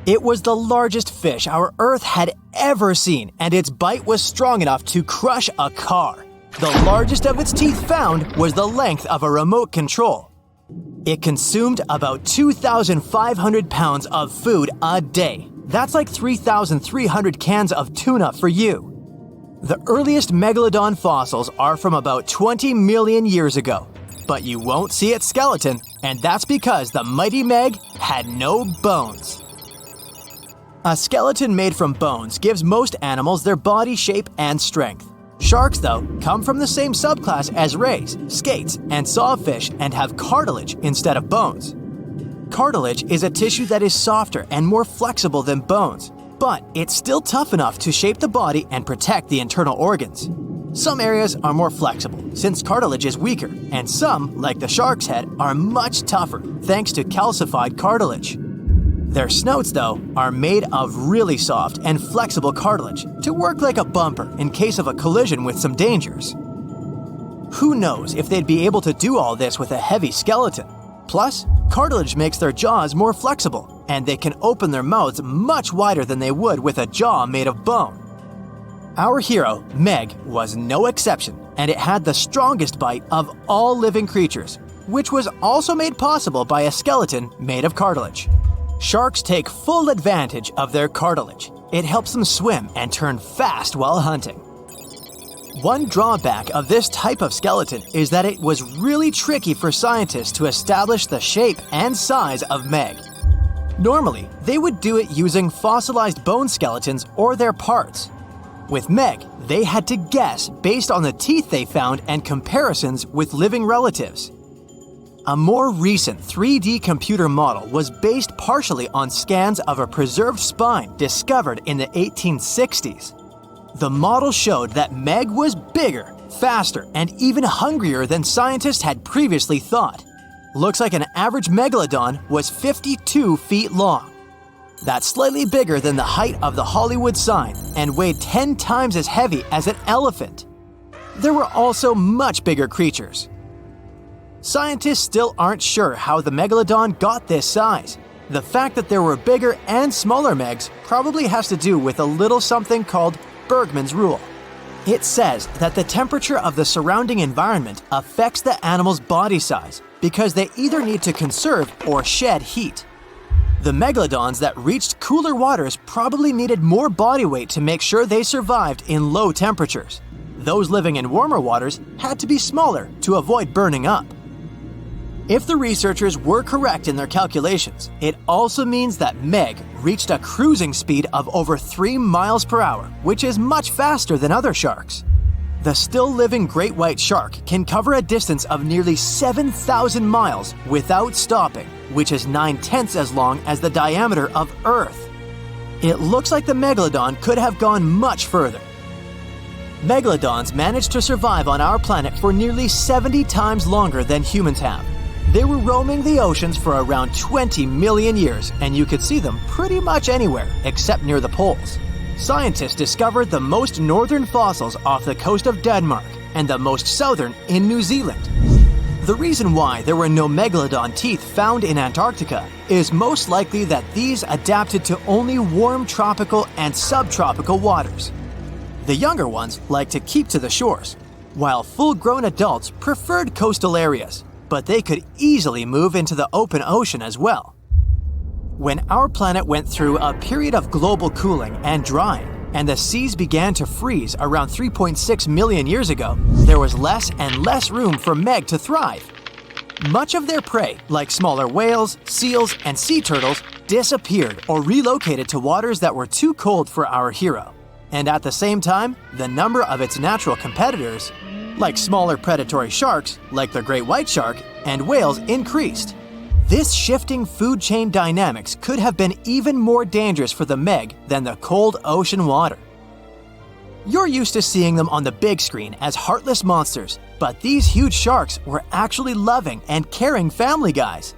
It was the largest fish our Earth had ever seen, and its bite was strong enough to crush a car. The largest of its teeth found was the length of a remote control. It consumed about 2,500 pounds of food a day. That's like 3,300 cans of tuna for you. The earliest megalodon fossils are from about 20 million years ago, but you won't see its skeleton, and that's because the mighty Meg had no bones. A skeleton made from bones gives most animals their body shape and strength. Sharks, though, come from the same subclass as rays, skates, and sawfish and have cartilage instead of bones. Cartilage is a tissue that is softer and more flexible than bones, but it's still tough enough to shape the body and protect the internal organs. Some areas are more flexible, since cartilage is weaker, and some, like the shark's head, are much tougher thanks to calcified cartilage. Their snouts, though, are made of really soft and flexible cartilage to work like a bumper in case of a collision with some dangers. Who knows if they'd be able to do all this with a heavy skeleton? Plus, cartilage makes their jaws more flexible, and they can open their mouths much wider than they would with a jaw made of bone. Our hero, Meg, was no exception, and it had the strongest bite of all living creatures, which was also made possible by a skeleton made of cartilage. Sharks take full advantage of their cartilage. It helps them swim and turn fast while hunting. One drawback of this type of skeleton is that it was really tricky for scientists to establish the shape and size of Meg. Normally, they would do it using fossilized bone skeletons or their parts. With Meg, they had to guess based on the teeth they found and comparisons with living relatives. A more recent 3D computer model was based partially on scans of a preserved spine discovered in the 1860s. The model showed that Meg was bigger, faster, and even hungrier than scientists had previously thought. Looks like an average megalodon was 52 feet long. That's slightly bigger than the height of the Hollywood sign and weighed 10 times as heavy as an elephant. There were also much bigger creatures. Scientists still aren't sure how the megalodon got this size. The fact that there were bigger and smaller Megs probably has to do with a little something called Bergmann's rule. It says that the temperature of the surrounding environment affects the animal's body size because they either need to conserve or shed heat. The megalodons that reached cooler waters probably needed more body weight to make sure they survived in low temperatures. Those living in warmer waters had to be smaller to avoid burning up. If the researchers were correct in their calculations, it also means that Meg reached a cruising speed of over 3 miles per hour, which is much faster than other sharks. The still-living great white shark can cover a distance of nearly 7,000 miles without stopping, which is 9/10 as long as the diameter of Earth. It looks like the megalodon could have gone much further. Megalodons managed to survive on our planet for nearly 70 times longer than humans have. They were roaming the oceans for around 20 million years, and you could see them pretty much anywhere except near the poles. Scientists discovered the most northern fossils off the coast of Denmark and the most southern in New Zealand. The reason why there were no megalodon teeth found in Antarctica is most likely that these adapted to only warm tropical and subtropical waters. The younger ones like to keep to the shores, while full-grown adults preferred coastal areas, but they could easily move into the open ocean as well. When our planet went through a period of global cooling and drying, and the seas began to freeze around 3.6 million years ago, there was less and less room for Meg to thrive. Much of their prey, like smaller whales, seals, and sea turtles, disappeared or relocated to waters that were too cold for our hero. And at the same time, the number of its natural competitors, like smaller predatory sharks, like the great white shark, and whales, increased. This shifting food chain dynamics could have been even more dangerous for the Meg than the cold ocean water. You're used to seeing them on the big screen as heartless monsters, but these huge sharks were actually loving and caring family guys.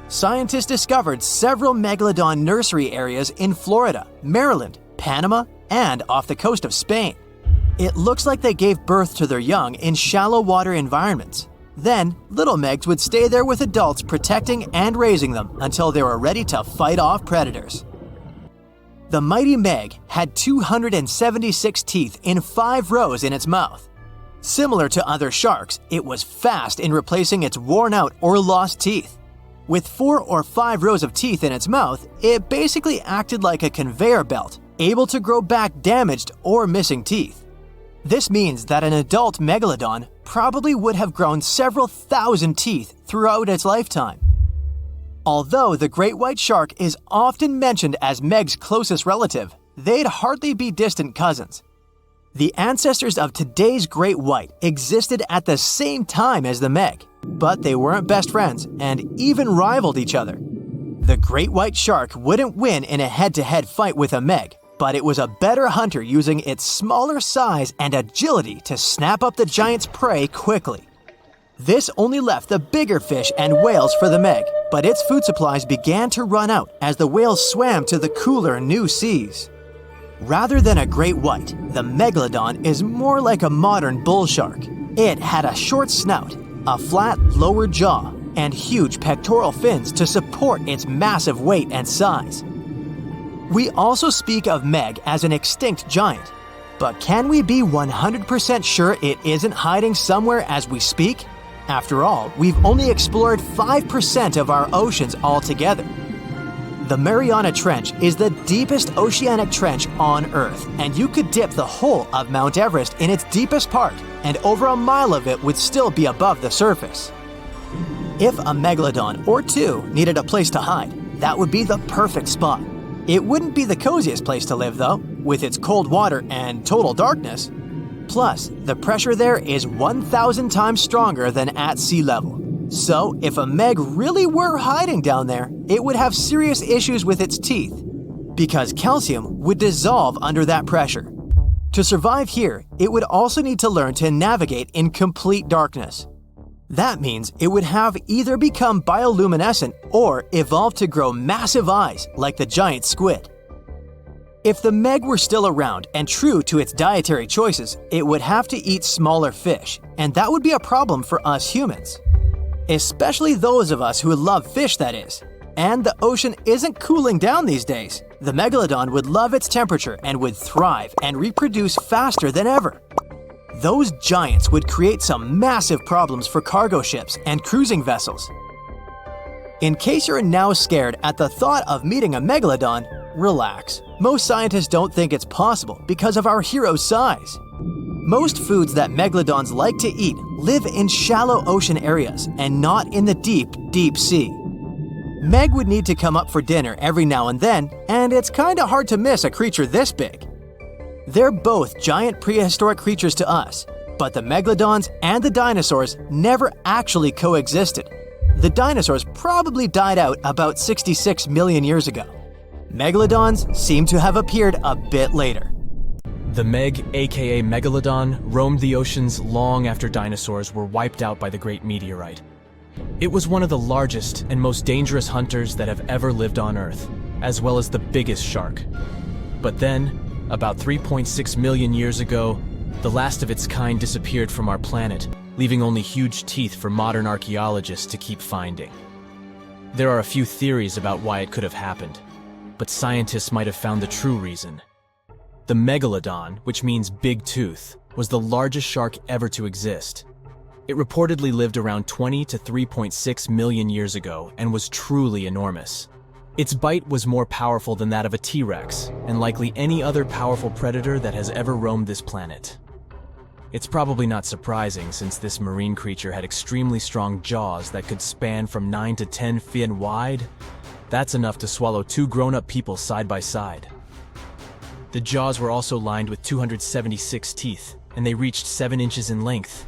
Scientists discovered several megalodon nursery areas in Florida, Maryland, Panama, and off the coast of Spain. It looks like they gave birth to their young in shallow water environments. Then, little Megs would stay there with adults protecting and raising them until they were ready to fight off predators. The mighty Meg had 276 teeth in 5 rows in its mouth. Similar to other sharks, it was fast in replacing its worn-out or lost teeth. With 4 or 5 rows of teeth in its mouth, it basically acted like a conveyor belt, able to grow back damaged or missing teeth. This means that an adult megalodon probably would have grown several thousand teeth throughout its lifetime. Although the great white shark is often mentioned as Meg's closest relative, they'd hardly be distant cousins. The ancestors of today's great white existed at the same time as the Meg, but they weren't best friends and even rivaled each other. The great white shark wouldn't win in a head-to-head fight with a Meg, but it was a better hunter using its smaller size and agility to snap up the giant's prey quickly. This only left the bigger fish and whales for the Meg, but its food supplies began to run out as the whales swam to the cooler new seas. Rather than a great white, the megalodon is more like a modern bull shark. It had a short snout, a flat lower jaw, and huge pectoral fins to support its massive weight and size. We also speak of Meg as an extinct giant, but can we be 100% sure it isn't hiding somewhere as we speak? After all, we've only explored 5% of our oceans altogether. The Mariana Trench is the deepest oceanic trench on Earth, and you could dip the whole of Mount Everest in its deepest part, and over a mile of it would still be above the surface. If a megalodon or two needed a place to hide, that would be the perfect spot. It wouldn't be the coziest place to live, though, with its cold water and total darkness. Plus, the pressure there is 1,000 times stronger than at sea level. So, if a Meg really were hiding down there, it would have serious issues with its teeth, because calcium would dissolve under that pressure. To survive here, it would also need to learn to navigate in complete darkness. That means it would have either become bioluminescent or evolve to grow massive eyes like the giant squid. If the Meg were still around and true to its dietary choices, it would have to eat smaller fish, and that would be a problem for us humans. Especially those of us who love fish, that is. And the ocean isn't cooling down these days. The megalodon would love its temperature and would thrive and reproduce faster than ever. Those giants would create some massive problems for cargo ships and cruising vessels. In case you're now scared at the thought of meeting a megalodon, relax. Most scientists don't think it's possible because of our hero's size. Most foods that megalodons like to eat live in shallow ocean areas and not in the deep, deep sea. Meg would need to come up for dinner every now and then, and it's kinda hard to miss a creature this big. They're both giant prehistoric creatures to us, but the megalodons and the dinosaurs never actually coexisted. The dinosaurs probably died out about 66 million years ago. Megalodons seem to have appeared a bit later. The Meg, aka Megalodon, roamed the oceans long after dinosaurs were wiped out by the Great Meteorite. It was one of the largest and most dangerous hunters that have ever lived on Earth, as well as the biggest shark. But then, about 3.6 million years ago, the last of its kind disappeared from our planet, leaving only huge teeth for modern archaeologists to keep finding. There are a few theories about why it could have happened, but scientists might have found the true reason. The Megalodon, which means big tooth, was the largest shark ever to exist. It reportedly lived around 20 to 3.6 million years ago and was truly enormous. Its bite was more powerful than that of a T-Rex, and likely any other powerful predator that has ever roamed this planet. It's probably not surprising since this marine creature had extremely strong jaws that could span from 9 to 10 feet wide. That's enough to swallow 2 grown-up people side by side. The jaws were also lined with 276 teeth, and they reached 7 inches in length.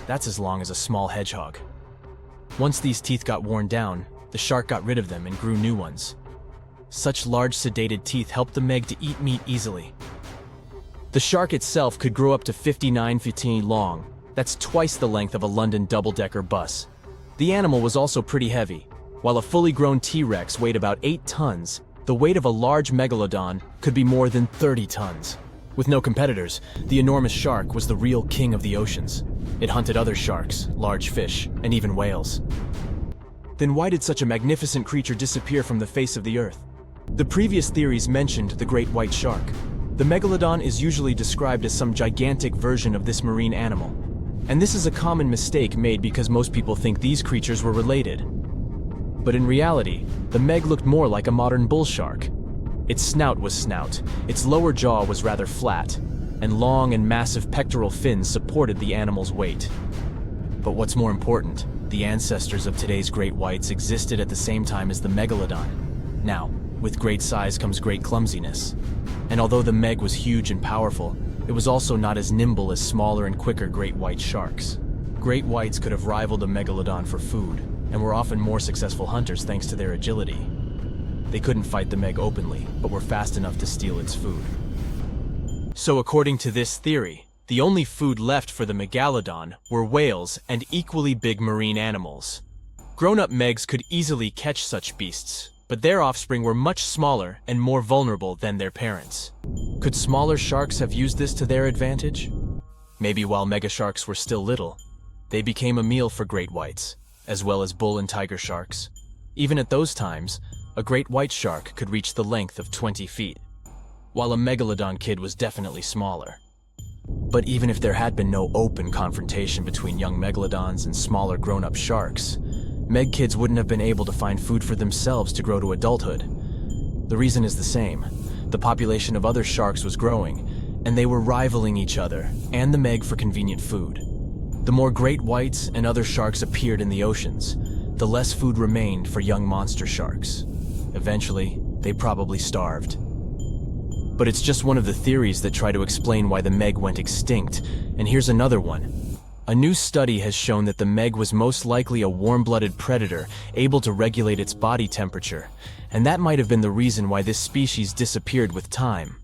That's as long as a small hedgehog. Once these teeth got worn down, the shark got rid of them and grew new ones. Such large sedated teeth helped the Meg to eat meat easily. The shark itself could grow up to 59 feet long. That's twice the length of a London double-decker bus. The animal was also pretty heavy. While a fully grown T-Rex weighed about 8 tons, the weight of a large megalodon could be more than 30 tons. With no competitors, the enormous shark was the real king of the oceans. It hunted other sharks, large fish, and even whales. Then why did such a magnificent creature disappear from the face of the earth? The previous theories mentioned the great white shark. The megalodon is usually described as some gigantic version of this marine animal. And this is a common mistake made because most people think these creatures were related. But in reality, the Meg looked more like a modern bull shark. Its snout was snout, its lower jaw was rather flat, and long and massive pectoral fins supported the animal's weight. But what's more important, the ancestors of today's great whites existed at the same time as the megalodon. Now, with great size comes great clumsiness. And although the Meg was huge and powerful, it was also not as nimble as smaller and quicker great white sharks. Great whites could have rivaled a megalodon for food, and were often more successful hunters thanks to their agility. They couldn't fight the Meg openly, but were fast enough to steal its food. So according to this theory, the only food left for the megalodon were whales and equally big marine animals. Grown-up Megs could easily catch such beasts, but their offspring were much smaller and more vulnerable than their parents. Could smaller sharks have used this to their advantage? Maybe while megasharks were still little, they became a meal for great whites, as well as bull and tiger sharks. Even at those times, a great white shark could reach the length of 20 feet, while a megalodon kid was definitely smaller. But even if there had been no open confrontation between young megalodons and smaller grown-up sharks, Meg kids wouldn't have been able to find food for themselves to grow to adulthood. The reason is the same. The population of other sharks was growing, and they were rivaling each other and the Meg for convenient food. The more great whites and other sharks appeared in the oceans, the less food remained for young monster sharks. Eventually, they probably starved. But it's just one of the theories that try to explain why the Meg went extinct, and here's another one. A new study has shown that the Meg was most likely a warm-blooded predator able to regulate its body temperature, and that might have been the reason why this species disappeared with time.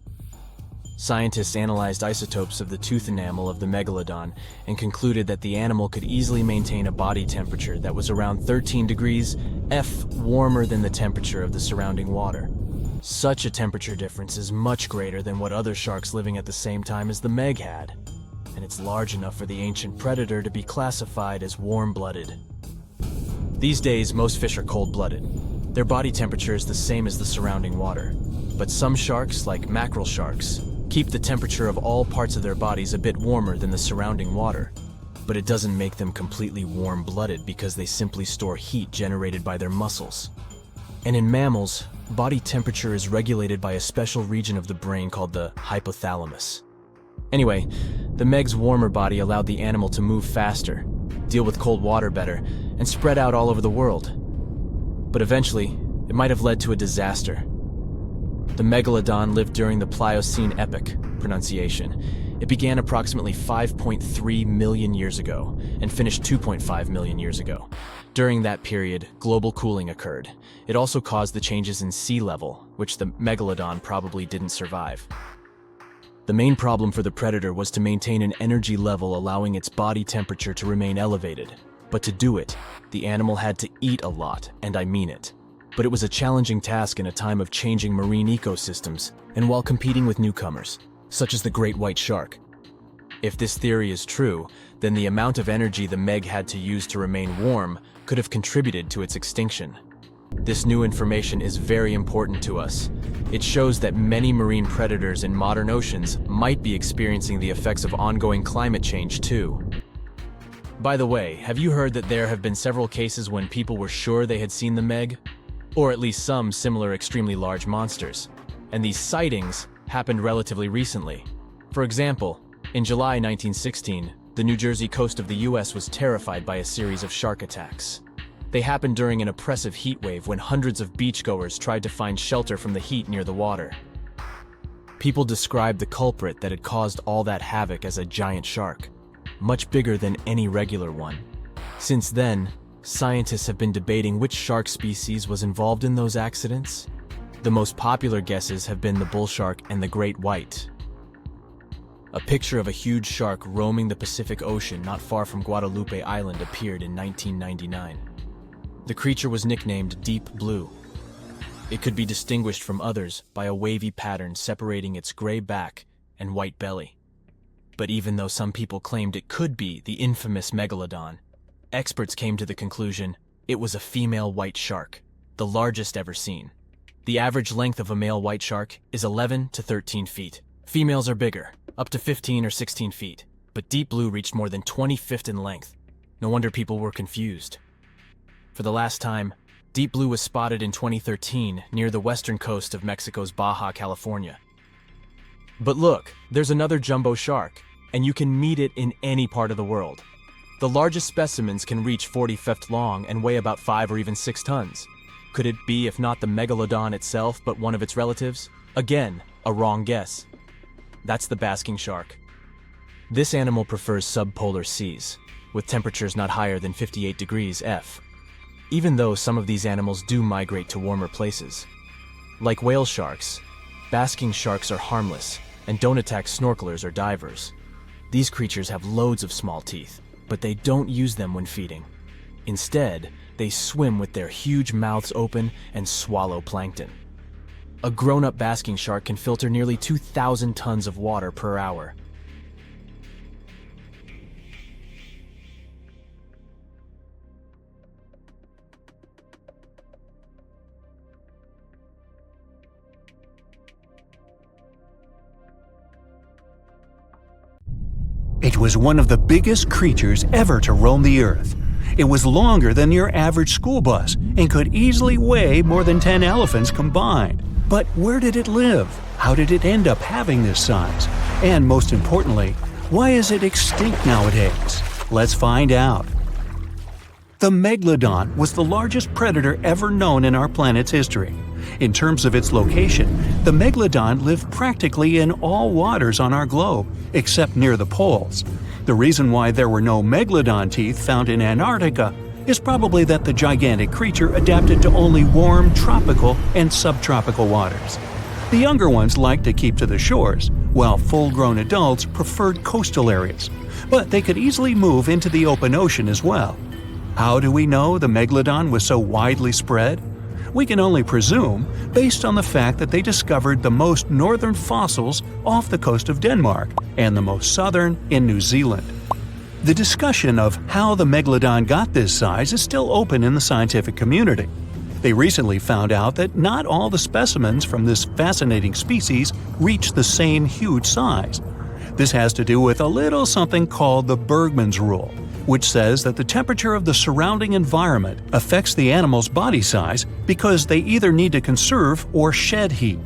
Scientists analyzed isotopes of the tooth enamel of the megalodon and concluded that the animal could easily maintain a body temperature that was around 13 degrees F warmer than the temperature of the surrounding water. Such a temperature difference is much greater than what other sharks living at the same time as the Meg had, and it's large enough for the ancient predator to be classified as warm-blooded. These days, most fish are cold-blooded. Their body temperature is the same as the surrounding water, but some sharks, like mackerel sharks, keep the temperature of all parts of their bodies a bit warmer than the surrounding water. But it doesn't make them completely warm-blooded because they simply store heat generated by their muscles. And in mammals, body temperature is regulated by a special region of the brain called the hypothalamus. Anyway, the Meg's warmer body allowed the animal to move faster, deal with cold water better, and spread out all over the world. But eventually, it might have led to a disaster. The megalodon lived during the Pliocene epoch, pronunciation. It began approximately 5.3 million years ago and finished 2.5 million years ago. During that period, global cooling occurred. It also caused the changes in sea level, which the megalodon probably didn't survive. The main problem for the predator was to maintain an energy level allowing its body temperature to remain elevated. But to do it, the animal had to eat a lot, and I mean it. But it was a challenging task in a time of changing marine ecosystems, and while competing with newcomers, such as the great white shark. If this theory is true, then the amount of energy the Meg had to use to remain warm could have contributed to its extinction. This new information is very important to us. It shows that many marine predators in modern oceans might be experiencing the effects of ongoing climate change too. By the way, have you heard that there have been several cases when people were sure they had seen the Meg? Or at least some similar extremely large monsters. And these sightings happened relatively recently. For example, in July 1916, the New Jersey coast of the US was terrified by a series of shark attacks. They happened during an oppressive heat wave when hundreds of beachgoers tried to find shelter from the heat near the water. People described the culprit that had caused all that havoc as a giant shark, much bigger than any regular one. Since then, scientists have been debating which shark species was involved in those accidents. The most popular guesses have been the bull shark and the great white. A picture of a huge shark roaming the Pacific Ocean not far from Guadalupe Island appeared in 1999. The creature was nicknamed Deep Blue. It could be distinguished from others by a wavy pattern separating its gray back and white belly. But even though some people claimed it could be the infamous megalodon, experts came to the conclusion it was a female white shark, the largest ever seen. The average length of a male white shark is 11 to 13 feet. Females are bigger, up to 15 or 16 feet, but deep blue reached more than 25 in length. No wonder people were confused. For the last time, deep blue was spotted in 2013 near the western coast of Mexico's Baja California. But look, there's another jumbo shark, and you can meet it in any part of the world. The largest specimens can reach 40 feet long and weigh about 5 or even 6 tons. Could it be, if not the megalodon itself, but one of its relatives? Again, a wrong guess. That's the basking shark. This animal prefers subpolar seas, with temperatures not higher than 58 degrees F. Even though some of these animals do migrate to warmer places. Like whale sharks, basking sharks are harmless and don't attack snorkelers or divers. These creatures have loads of small teeth, but they don't use them when feeding. Instead, they swim with their huge mouths open and swallow plankton. A grown-up basking shark can filter nearly 2,000 tons of water per hour. It was one of the biggest creatures ever to roam the earth. It was longer than your average school bus and could easily weigh more than 10 elephants combined. But where did it live? How did it end up having this size? And most importantly, why is it extinct nowadays? Let's find out. The megalodon was the largest predator ever known in our planet's history. In terms of its location, the megalodon lived practically in all waters on our globe, except near the poles. The reason why there were no megalodon teeth found in Antarctica is probably that the gigantic creature adapted to only warm tropical and subtropical waters. The younger ones liked to keep to the shores, while full-grown adults preferred coastal areas, but they could easily move into the open ocean as well. How do we know the megalodon was so widely spread? We can only presume, based on the fact that they discovered the most northern fossils off the coast of Denmark and the most southern in New Zealand. The discussion of how the megalodon got this size is still open in the scientific community. They recently found out that not all the specimens from this fascinating species reach the same huge size. This has to do with a little something called the Bergmann's rule, which says that the temperature of the surrounding environment affects the animal's body size because they either need to conserve or shed heat.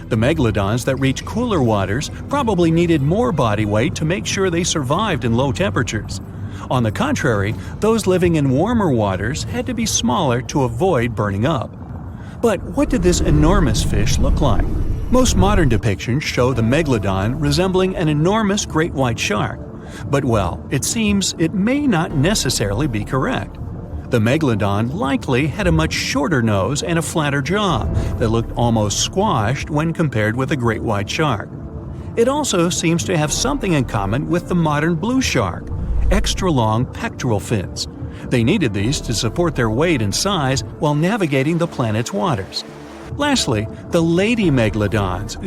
The megalodons that reach cooler waters probably needed more body weight to make sure they survived in low temperatures. On the contrary, those living in warmer waters had to be smaller to avoid burning up. But what did this enormous fish look like? Most modern depictions show the megalodon resembling an enormous great white shark. But well, it seems it may not necessarily be correct. The megalodon likely had a much shorter nose and a flatter jaw that looked almost squashed when compared with a great white shark. It also seems to have something in common with the modern blue shark: extra long pectoral fins. They needed these to support their weight and size while navigating the planet's waters. Lastly, the lady megalodons,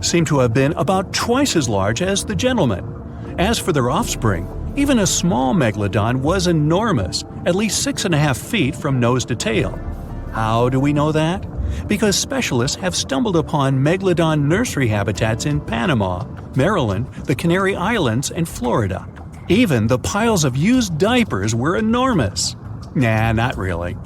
seem to have been about twice as large as the gentlemen. As for their offspring, even a small megalodon was enormous, at least 6.5 feet from nose to tail. How do we know that? Because specialists have stumbled upon megalodon nursery habitats in Panama, Maryland, the Canary Islands, and Florida. Even the piles of used diapers were enormous. Nah, not really.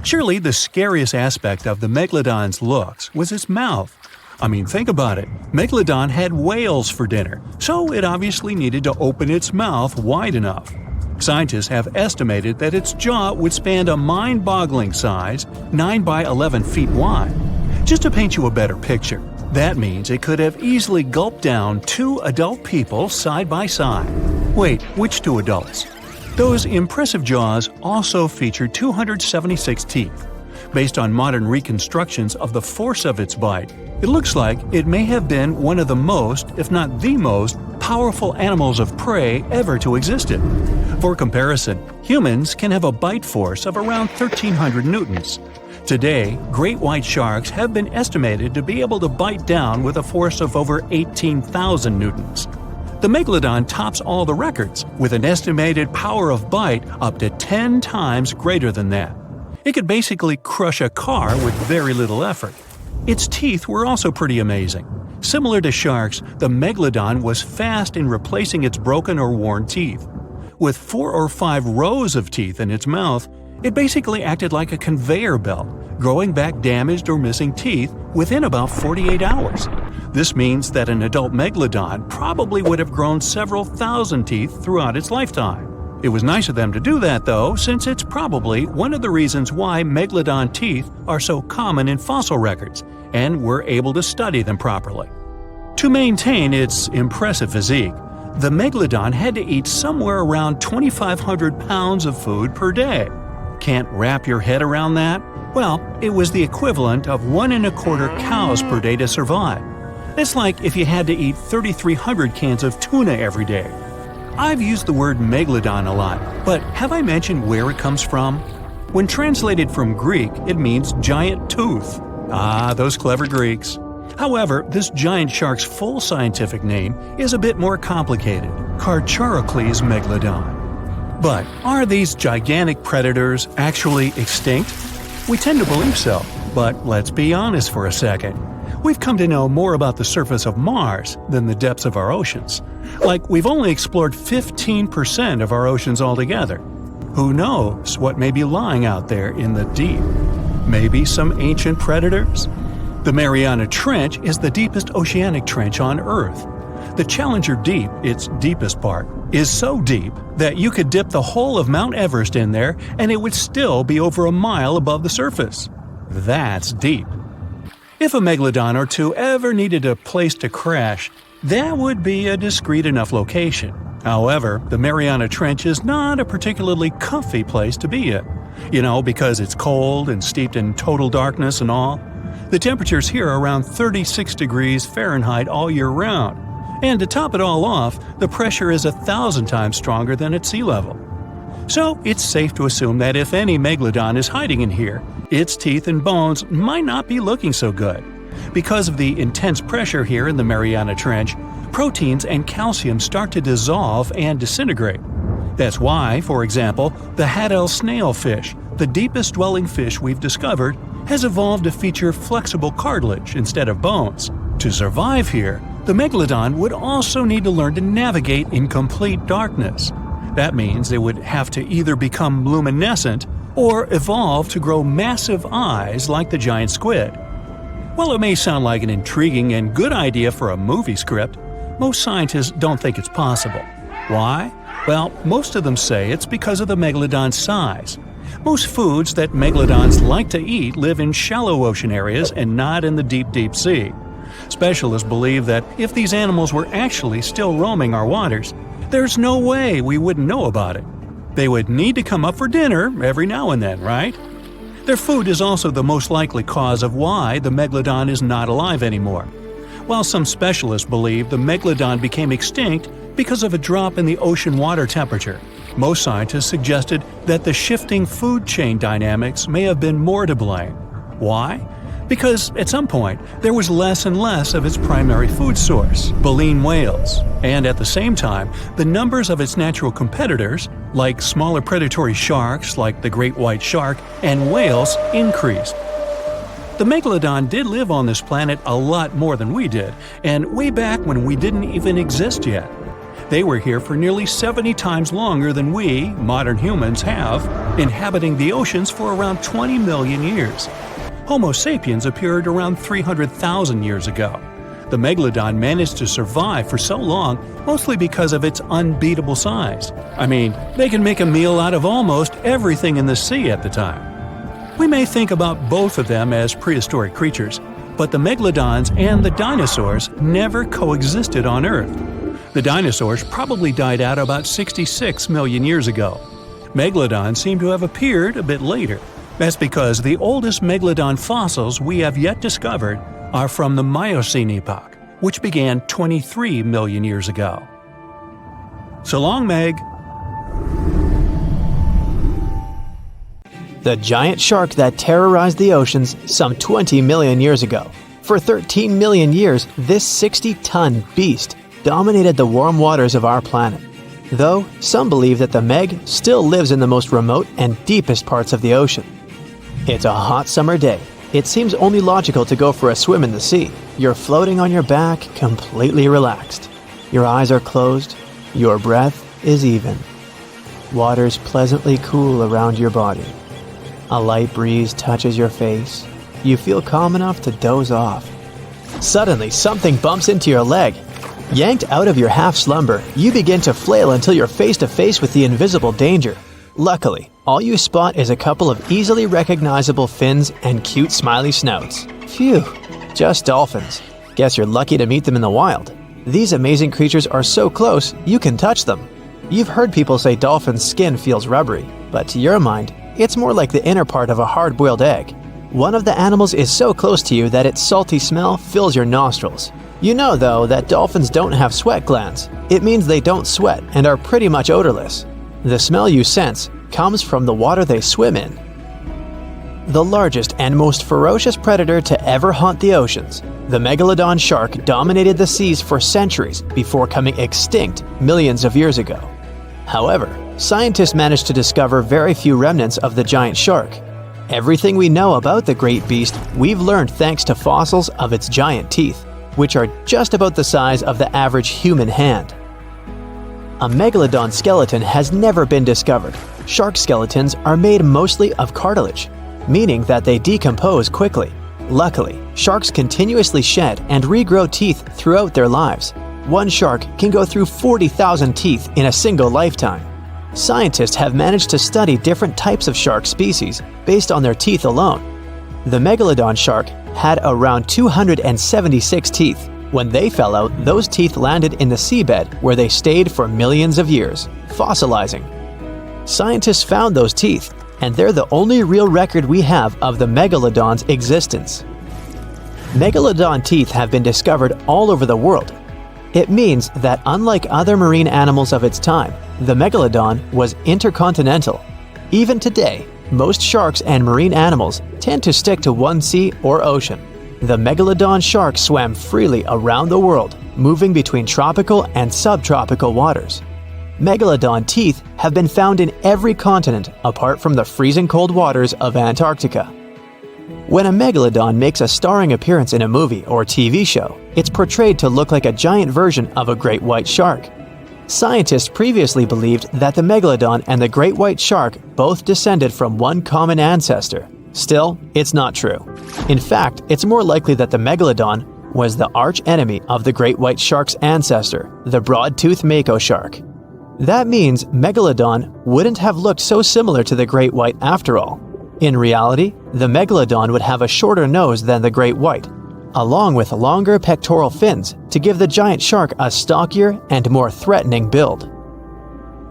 Surely the scariest aspect of the megalodon's looks was its mouth. I mean, think about it. Megalodon had whales for dinner, so it obviously needed to open its mouth wide enough. Scientists have estimated that its jaw would span a mind-boggling size, 9 by 11 feet wide. Just to paint you a better picture, that means it could have easily gulped down 2 adult people side by side. Wait, which 2 adults? Those impressive jaws also feature 276 teeth. Based on modern reconstructions of the force of its bite, it looks like it may have been one of the most, if not the most, powerful animals of prey ever to exist. For comparison, humans can have a bite force of around 1,300 newtons. Today, great white sharks have been estimated to be able to bite down with a force of over 18,000 newtons. The megalodon tops all the records, with an estimated power of bite up to 10 times greater than that. It could basically crush a car with very little effort. Its teeth were also pretty amazing. Similar to sharks, the megalodon was fast in replacing its broken or worn teeth. With 4 or 5 rows of teeth in its mouth, it basically acted like a conveyor belt, growing back damaged or missing teeth within about 48 hours. This means that an adult megalodon probably would have grown several thousand teeth throughout its lifetime. It was nice of them to do that, though, since it's probably one of the reasons why megalodon teeth are so common in fossil records, and we're able to study them properly. To maintain its impressive physique, the megalodon had to eat somewhere around 2,500 pounds of food per day. Can't wrap your head around that? Well, it was the equivalent of 1¼ cows per day to survive. It's like if you had to eat 3,300 cans of tuna every day. I've used the word megalodon a lot, but have I mentioned where it comes from? When translated from Greek, it means giant tooth. Ah, those clever Greeks. However, this giant shark's full scientific name is a bit more complicated: Cartilage megalodon. But are these gigantic predators actually extinct? We tend to believe so, but let's be honest for a second. We've come to know more about the surface of Mars than the depths of our oceans. Like, we've only explored 15% of our oceans altogether. Who knows what may be lying out there in the deep? Maybe some ancient predators? The Mariana Trench is the deepest oceanic trench on Earth. The Challenger Deep, its deepest part, is so deep that you could dip the whole of Mount Everest in there and it would still be over a mile above the surface. That's deep. If a megalodon or two ever needed a place to crash, that would be a discreet enough location. However, the Mariana Trench is not a particularly comfy place to be in. Because it's cold and steeped in total darkness and all. The temperatures here are around 36 degrees Fahrenheit all year round. And to top it all off, the pressure is 1,000 times stronger than at sea level. So it's safe to assume that if any megalodon is hiding in here, its teeth and bones might not be looking so good. Because of the intense pressure here in the Mariana Trench, proteins and calcium start to dissolve and disintegrate. That's why, for example, the Haddell snailfish, the deepest dwelling fish we've discovered, has evolved to feature flexible cartilage instead of bones. To survive here, the megalodon would also need to learn to navigate in complete darkness. That means it would have to either become luminescent or evolve to grow massive eyes like the giant squid. While it may sound like an intriguing and good idea for a movie script, most scientists don't think it's possible. Why? Well, most of them say it's because of the megalodon's size. Most foods that megalodons like to eat live in shallow ocean areas and not in the deep, deep sea. Specialists believe that if these animals were actually still roaming our waters, there's no way we wouldn't know about it. They would need to come up for dinner every now and then, right? Their food is also the most likely cause of why the megalodon is not alive anymore. While some specialists believe the megalodon became extinct because of a drop in the ocean water temperature, most scientists suggested that the shifting food chain dynamics may have been more to blame. Why? Because at some point, there was less and less of its primary food source, baleen whales, and at the same time, the numbers of its natural competitors, like smaller predatory sharks like the great white shark and whales, increased. The megalodon did live on this planet a lot more than we did, and way back when we didn't even exist yet. They were here for nearly 70 times longer than we, modern humans, have, inhabiting the oceans for around 20 million years. Homo sapiens appeared around 300,000 years ago. The megalodon managed to survive for so long mostly because of its unbeatable size. I mean, they can make a meal out of almost everything in the sea at the time. We may think about both of them as prehistoric creatures, but the megalodons and the dinosaurs never coexisted on Earth. The dinosaurs probably died out about 66 million years ago. Megalodons seem to have appeared a bit later. That's because the oldest megalodon fossils we have yet discovered are from the Miocene epoch, which began 23 million years ago. So long, Meg. The giant shark that terrorized the oceans some 20 million years ago. For 13 million years, this 60-ton beast dominated the warm waters of our planet. Though, some believe that the Meg still lives in the most remote and deepest parts of the ocean. It's a hot summer day, It seems only logical to go for a swim in the sea. You're floating on your back, completely relaxed. Your eyes are closed. Your breath is even. Water's pleasantly cool around your body. A light breeze touches your face. You feel calm enough to doze off. Suddenly, something bumps into your leg. Yanked out of your half-slumber, you begin to flail until you're face to face with the invisible danger. Luckily, all you spot is a couple of easily recognizable fins and cute smiley snouts. Phew, just dolphins. Guess you're lucky to meet them in the wild. These amazing creatures are so close, you can touch them. You've heard people say dolphins' skin feels rubbery, but to your mind, it's more like the inner part of a hard-boiled egg. One of the animals is so close to you that its salty smell fills your nostrils. You know, though, that dolphins don't have sweat glands. It means they don't sweat and are pretty much odorless. The smell you sense comes from the water they swim in. The largest and most ferocious predator to ever haunt the oceans, the megalodon shark dominated the seas for centuries before coming extinct millions of years ago. However, scientists managed to discover very few remnants of the giant shark. Everything we know about the great beast we've learned thanks to fossils of its giant teeth, which are just about the size of the average human hand. A megalodon skeleton has never been discovered. Shark skeletons are made mostly of cartilage, meaning that they decompose quickly. Luckily, sharks continuously shed and regrow teeth throughout their lives. One shark can go through 40,000 teeth in a single lifetime. Scientists have managed to study different types of shark species based on their teeth alone. The megalodon shark had around 276 teeth. When they fell out, those teeth landed in the seabed where they stayed for millions of years, fossilizing. Scientists found those teeth, and they're the only real record we have of the megalodon's existence. Megalodon teeth have been discovered all over the world. It means that unlike other marine animals of its time, the megalodon was intercontinental. Even today, most sharks and marine animals tend to stick to one sea or ocean. The megalodon shark swam freely around the world, moving between tropical and subtropical waters. Megalodon teeth have been found in every continent apart from the freezing cold waters of Antarctica. When a megalodon makes a starring appearance in a movie or TV show, it's portrayed to look like a giant version of a great white shark. Scientists previously believed that the megalodon and the great white shark both descended from one common ancestor. Still, it's not true. In fact, it's more likely that the megalodon was the arch-enemy of the great white shark's ancestor, the broad-toothed mako shark. That means megalodon wouldn't have looked so similar to the great white after all. In reality, the megalodon would have a shorter nose than the great white, along with longer pectoral fins to give the giant shark a stockier and more threatening build.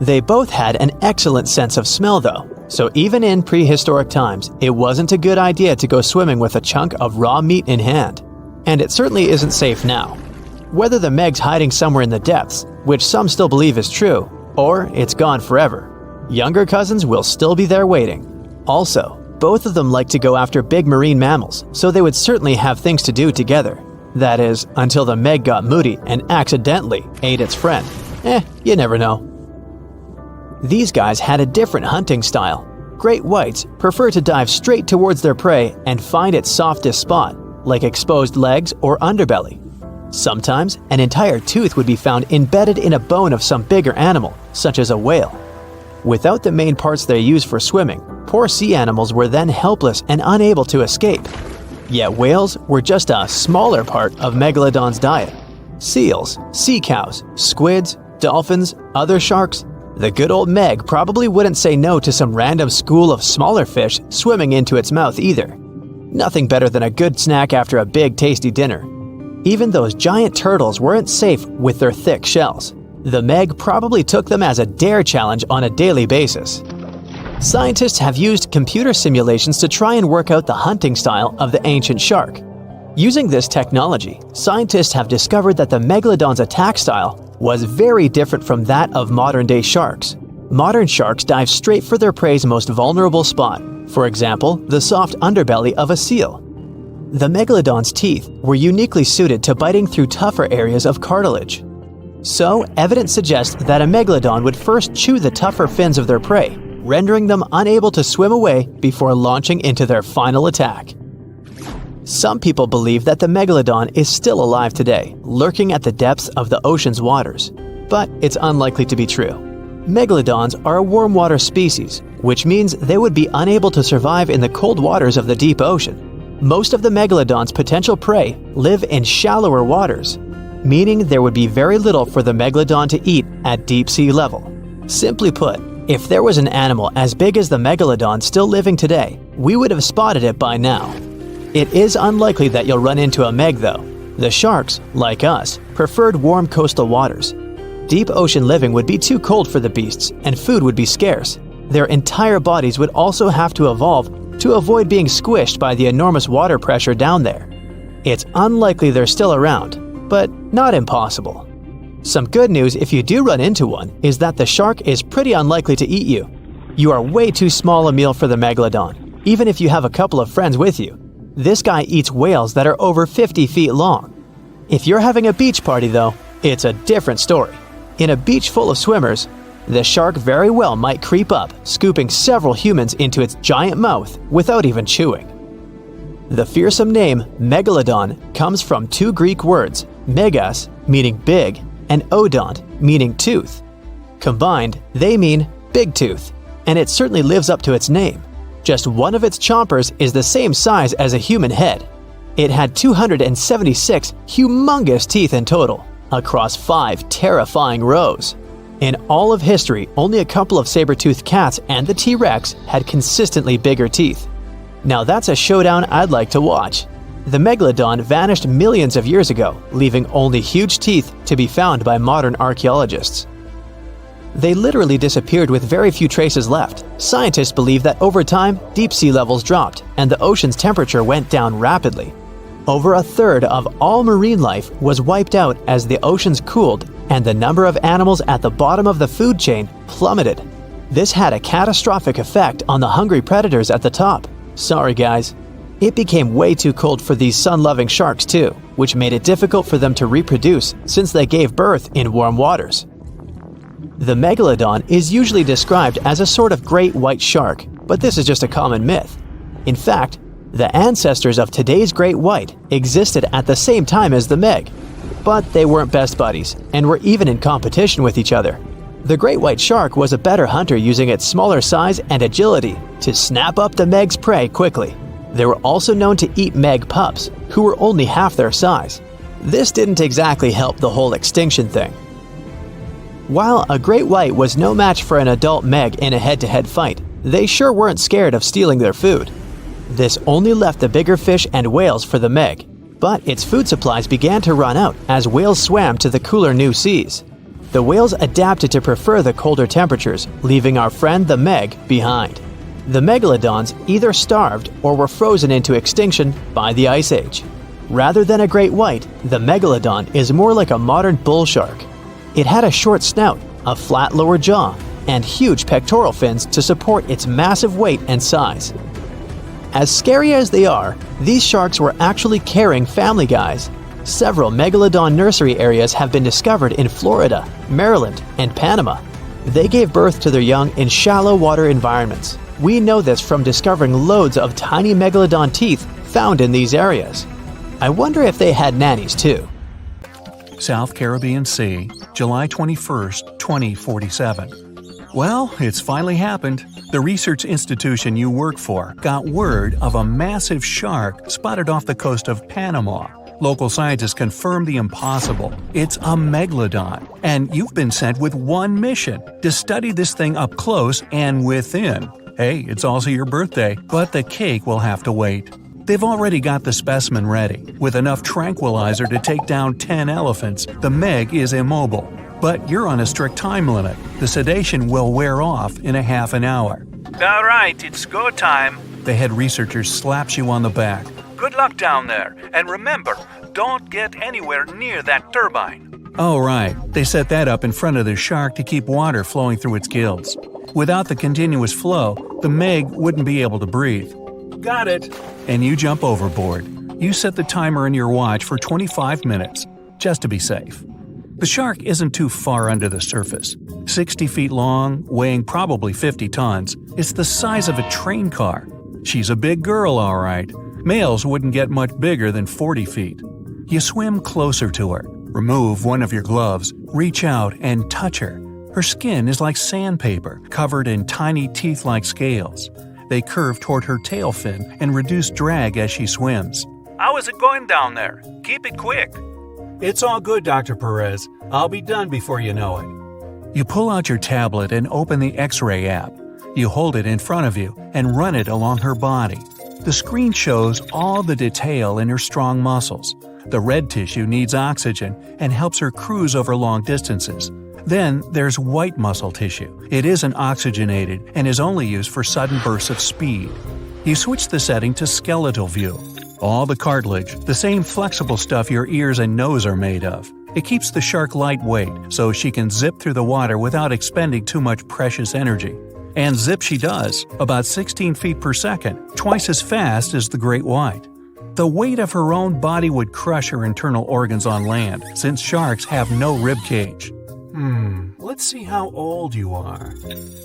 They both had an excellent sense of smell though, so even in prehistoric times, it wasn't a good idea to go swimming with a chunk of raw meat in hand. And it certainly isn't safe now. Whether the Meg's hiding somewhere in the depths, which some still believe is true, or it's gone forever, younger cousins will still be there waiting. Also, both of them like to go after big marine mammals, so they would certainly have things to do together. That is, until the Meg got moody and accidentally ate its friend. You never know. These guys had a different hunting style. Great whites prefer to dive straight towards their prey and find its softest spot, like exposed legs or underbelly. Sometimes, an entire tooth would be found embedded in a bone of some bigger animal, such as a whale. Without the main parts they use for swimming, poor sea animals were then helpless and unable to escape. Yet whales were just a smaller part of megalodon's diet. Seals, sea cows, squids, dolphins, other sharks. The good old Meg probably wouldn't say no to some random school of smaller fish swimming into its mouth either. Nothing better than a good snack after a big tasty dinner. Even those giant turtles weren't safe with their thick shells. The Meg probably took them as a dare challenge on a daily basis. Scientists have used computer simulations to try and work out the hunting style of the ancient shark. Using this technology, scientists have discovered that the megalodon's attack style was very different from that of modern-day sharks. Modern sharks dive straight for their prey's most vulnerable spot, for example, the soft underbelly of a seal. The megalodon's teeth were uniquely suited to biting through tougher areas of cartilage. So, evidence suggests that a megalodon would first chew the tougher fins of their prey, rendering them unable to swim away before launching into their final attack. Some people believe that the megalodon is still alive today, lurking at the depths of the ocean's waters. But it's unlikely to be true. Megalodons are a warm water species, which means they would be unable to survive in the cold waters of the deep ocean. Most of the megalodon's potential prey live in shallower waters, meaning there would be very little for the megalodon to eat at deep sea level. Simply put, if there was an animal as big as the megalodon still living today, we would have spotted it by now. It is unlikely that you'll run into a meg though. The sharks, like us, preferred warm coastal waters. Deep ocean living would be too cold for the beasts, and food would be scarce. Their entire bodies would also have to evolve to avoid being squished by the enormous water pressure down there. It's unlikely they're still around, but not impossible. Some good news if you do run into one is that the shark is pretty unlikely to eat you. You are way too small a meal for the megalodon, even if you have a couple of friends with you. This guy eats whales that are over 50 feet long. If you're having a beach party though, it's a different story. In a beach full of swimmers, the shark very well might creep up, scooping several humans into its giant mouth without even chewing. The fearsome name megalodon comes from two Greek words, megas, meaning big, and odont, meaning tooth. Combined, they mean big tooth, and it certainly lives up to its name. Just one of its chompers is the same size as a human head. It had 276 humongous teeth in total, across 5 terrifying rows. In all of history, only a couple of saber-toothed cats and the T-Rex had consistently bigger teeth. Now that's a showdown I'd like to watch. The megalodon vanished millions of years ago, leaving only huge teeth to be found by modern archaeologists. They literally disappeared with very few traces left. Scientists believe that over time, deep sea levels dropped and the ocean's temperature went down rapidly. Over a third of all marine life was wiped out as the oceans cooled and the number of animals at the bottom of the food chain plummeted. This had a catastrophic effect on the hungry predators at the top. Sorry guys. It became way too cold for these sun-loving sharks too, which made it difficult for them to reproduce since they gave birth in warm waters. The megalodon is usually described as a sort of great white shark, but this is just a common myth. In fact, the ancestors of today's great white existed at the same time as the meg, but they weren't best buddies and were even in competition with each other. The great white shark was a better hunter using its smaller size and agility to snap up the meg's prey quickly. They were also known to eat meg pups, who were only half their size. This didn't exactly help the whole extinction thing. While a great white was no match for an adult meg in a head-to-head fight, they sure weren't scared of stealing their food. This only left the bigger fish and whales for the meg, but its food supplies began to run out as whales swam to the cooler new seas. The whales adapted to prefer the colder temperatures, leaving our friend the meg behind. The megalodons either starved or were frozen into extinction by the Ice Age. Rather than a great white, the megalodon is more like a modern bull shark. It had a short snout, a flat lower jaw, and huge pectoral fins to support its massive weight and size. As scary as they are, these sharks were actually caring family guys. Several megalodon nursery areas have been discovered in Florida, Maryland, and Panama. They gave birth to their young in shallow water environments. We know this from discovering loads of tiny megalodon teeth found in these areas. I wonder if they had nannies too. South Caribbean Sea, July 21st, 2047. Well, it's finally happened. The research institution you work for got word of a massive shark spotted off the coast of Panama. Local scientists confirmed the impossible. It's a megalodon, and you've been sent with one mission: to study this thing up close and within. Hey, it's also your birthday, but the cake will have to wait. They've already got the specimen ready. With enough tranquilizer to take down 10 elephants, the meg is immobile. But you're on a strict time limit. The sedation will wear off in a half an hour. All right, it's go time. The head researcher slaps you on the back. Good luck down there. And remember, don't get anywhere near that turbine. Oh, right. They set that up in front of the shark to keep water flowing through its gills. Without the continuous flow, the meg wouldn't be able to breathe. Got it. And you jump overboard. You set the timer in your watch for 25 minutes, just to be safe. The shark isn't too far under the surface. 60 feet long, weighing probably 50 tons. It's the size of a train car. She's a big girl, all right. Males wouldn't get much bigger than 40 feet. You swim closer to her, remove one of your gloves, reach out and touch her. Her skin is like sandpaper, covered in tiny teeth-like scales. They curve toward her tail fin and reduce drag as she swims. How is it going down there? Keep it quick. It's all good, Dr. Perez. I'll be done before you know it. You pull out your tablet and open the X-ray app. You hold it in front of you and run it along her body. The screen shows all the detail in her strong muscles. The red tissue needs oxygen and helps her cruise over long distances. Then there's white muscle tissue. It isn't oxygenated and is only used for sudden bursts of speed. You switch the setting to skeletal view. All the cartilage, the same flexible stuff your ears and nose are made of. It keeps the shark lightweight so she can zip through the water without expending too much precious energy. And zip she does, about 16 feet per second, twice as fast as the great white. The weight of her own body would crush her internal organs on land, since sharks have no rib cage. Let's see how old you are.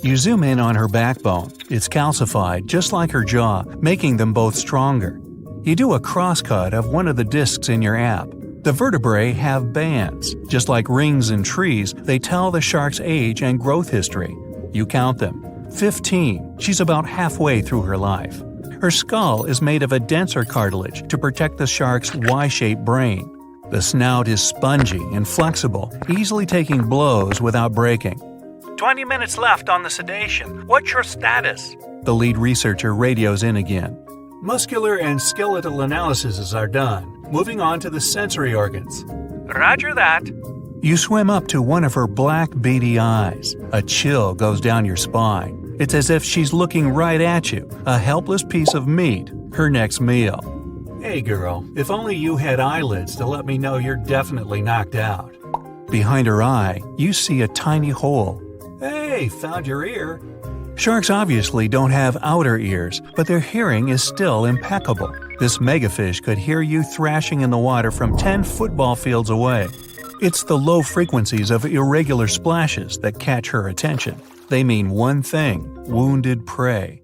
You zoom in on her backbone. It's calcified, just like her jaw, making them both stronger. You do a crosscut of one of the discs in your app. The vertebrae have bands. Just like rings in trees, they tell the shark's age and growth history. You count them. 15. She's about halfway through her life. Her skull is made of a denser cartilage to protect the shark's Y-shaped brain. The snout is spongy and flexible, easily taking blows without breaking. 20 minutes left on the sedation. What's your status? The lead researcher radios in again. Muscular and skeletal analyses are done. Moving on to the sensory organs. Roger that. You swim up to one of her black, beady eyes. A chill goes down your spine. It's as if she's looking right at you, a helpless piece of meat, her next meal. Hey girl, if only you had eyelids to let me know you're definitely knocked out. Behind her eye, you see a tiny hole. Hey, found your ear. Sharks obviously don't have outer ears, but their hearing is still impeccable. This megafish could hear you thrashing in the water from 10 football fields away. It's the low frequencies of irregular splashes that catch her attention. They mean one thing: wounded prey.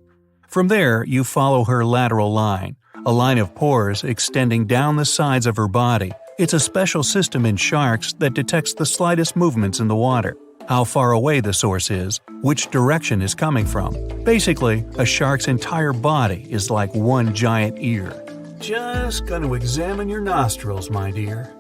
From there, you follow her lateral line, a line of pores extending down the sides of her body. It's a special system in sharks that detects the slightest movements in the water, how far away the source is, which direction is coming from. Basically, a shark's entire body is like one giant ear. Just gonna examine your nostrils, my dear.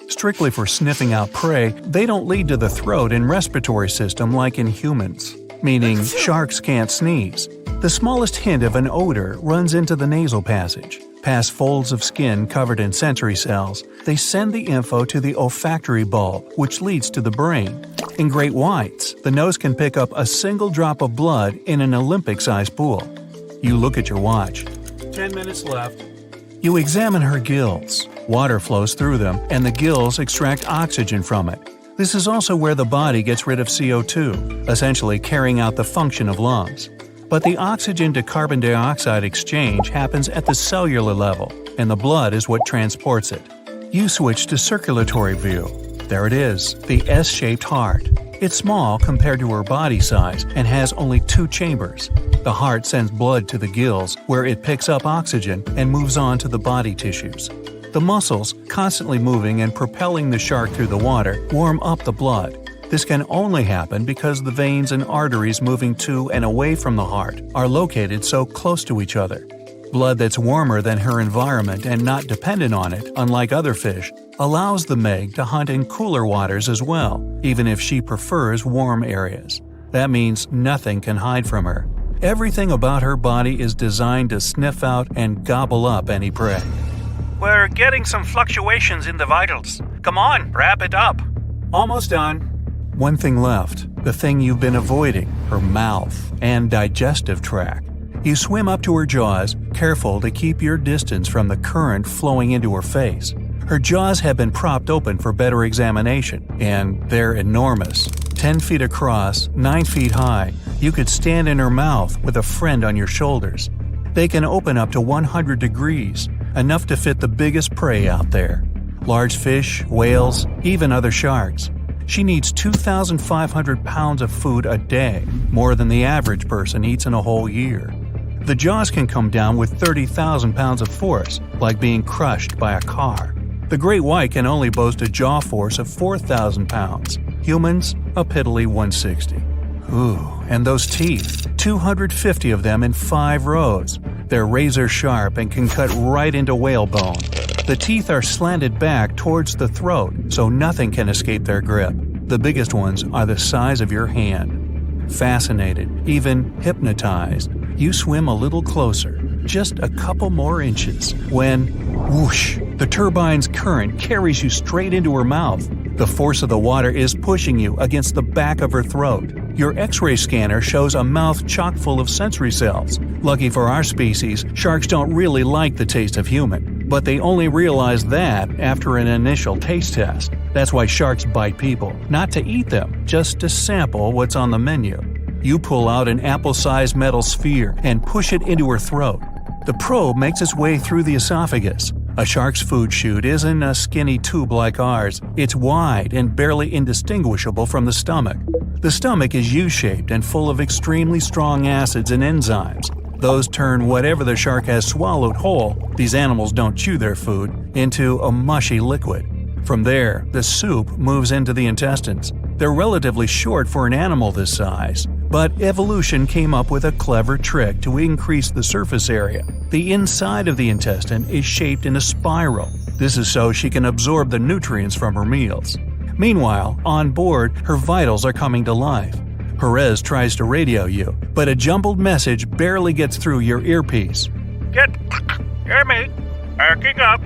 Strictly for sniffing out prey, they don't lead to the throat and respiratory system like in humans, meaning sharks can't sneeze. The smallest hint of an odor runs into the nasal passage. Past folds of skin covered in sensory cells, they send the info to the olfactory bulb, which leads to the brain. In great whites, the nose can pick up a single drop of blood in an Olympic-sized pool. You look at your watch. 10 minutes left. You examine her gills. Water flows through them, and the gills extract oxygen from it. This is also where the body gets rid of CO2, essentially carrying out the function of lungs. But the oxygen to carbon dioxide exchange happens at the cellular level, and the blood is what transports it. You switch to circulatory view. There it is, the S-shaped heart. It's small compared to her body size and has only 2 chambers. The heart sends blood to the gills, where it picks up oxygen and moves on to the body tissues. The muscles, constantly moving and propelling the shark through the water, warm up the blood. This can only happen because the veins and arteries moving to and away from the heart are located so close to each other. Blood that's warmer than her environment and not dependent on it, unlike other fish, allows the Meg to hunt in cooler waters as well, even if she prefers warm areas. That means nothing can hide from her. Everything about her body is designed to sniff out and gobble up any prey. We're getting some fluctuations in the vitals. Come on, wrap it up. Almost done. One thing left, the thing you've been avoiding, her mouth and digestive tract. You swim up to her jaws, careful to keep your distance from the current flowing into her face. Her jaws have been propped open for better examination, and they're enormous. 10 feet across, 9 feet high, you could stand in her mouth with a friend on your shoulders. They can open up to 100 degrees, enough to fit the biggest prey out there. Large fish, whales, even other sharks. She needs 2,500 pounds of food a day, more than the average person eats in a whole year. The jaws can come down with 30,000 pounds of force, like being crushed by a car. The great white can only boast a jaw force of 4,000 pounds. Humans, a piddly 160. Ooh, and those teeth, 250 of them in 5 rows. They're razor sharp and can cut right into whale bone. The teeth are slanted back towards the throat, so nothing can escape their grip. The biggest ones are the size of your hand. Fascinated, even hypnotized, you swim a little closer, just a couple more inches, when, whoosh, the turbine's current carries you straight into her mouth. The force of the water is pushing you against the back of her throat. Your X-ray scanner shows a mouth chock full of sensory cells. Lucky for our species, sharks don't really like the taste of human, but they only realize that after an initial taste test. That's why sharks bite people, not to eat them, just to sample what's on the menu. You pull out an apple-sized metal sphere and push it into her throat. The probe makes its way through the esophagus. A shark's food chute isn't a skinny tube like ours. It's wide and barely indistinguishable from the stomach. The stomach is U-shaped and full of extremely strong acids and enzymes. Those turn whatever the shark has swallowed whole, these animals don't chew their food, into a mushy liquid. From there, the soup moves into the intestines. They're relatively short for an animal this size, but evolution came up with a clever trick to increase the surface area. The inside of the intestine is shaped in a spiral. This is so she can absorb the nutrients from her meals. Meanwhile, on board, her vitals are coming to life. Perez tries to radio you, but a jumbled message barely gets through your earpiece. Hear me? Backing up.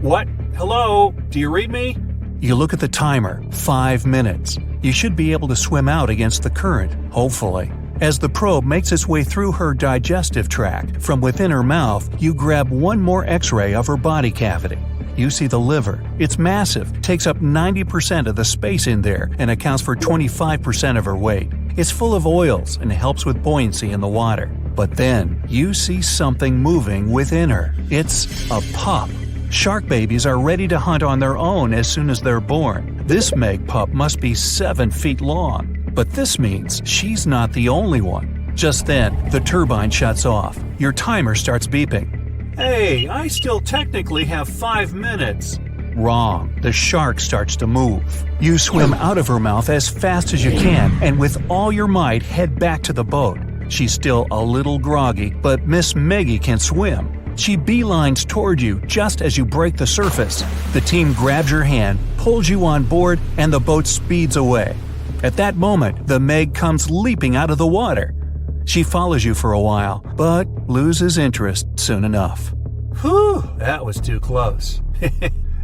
What? Hello? Do you read me? You look at the timer. 5 minutes. You should be able to swim out against the current, hopefully. As the probe makes its way through her digestive tract, from within her mouth, you grab one more X-ray of her body cavity. You see the liver. It's massive, takes up 90% of the space in there, and accounts for 25% of her weight. It's full of oils and helps with buoyancy in the water. But then, you see something moving within her. It's a pup. Shark babies are ready to hunt on their own as soon as they're born. This Meg pup must be 7 feet long. But this means she's not the only one. Just then, the turbine shuts off. Your timer starts beeping. Hey, I still technically have 5 minutes. Wrong. The shark starts to move. You swim out of her mouth as fast as you can and with all your might head back to the boat. She's still a little groggy, but Miss Meggie can swim. She beelines toward you just as you break the surface. The team grabs your hand, pulls you on board, and the boat speeds away. At that moment, the Meg comes leaping out of the water. She follows you for a while, but loses interest soon enough. Whew, that was too close.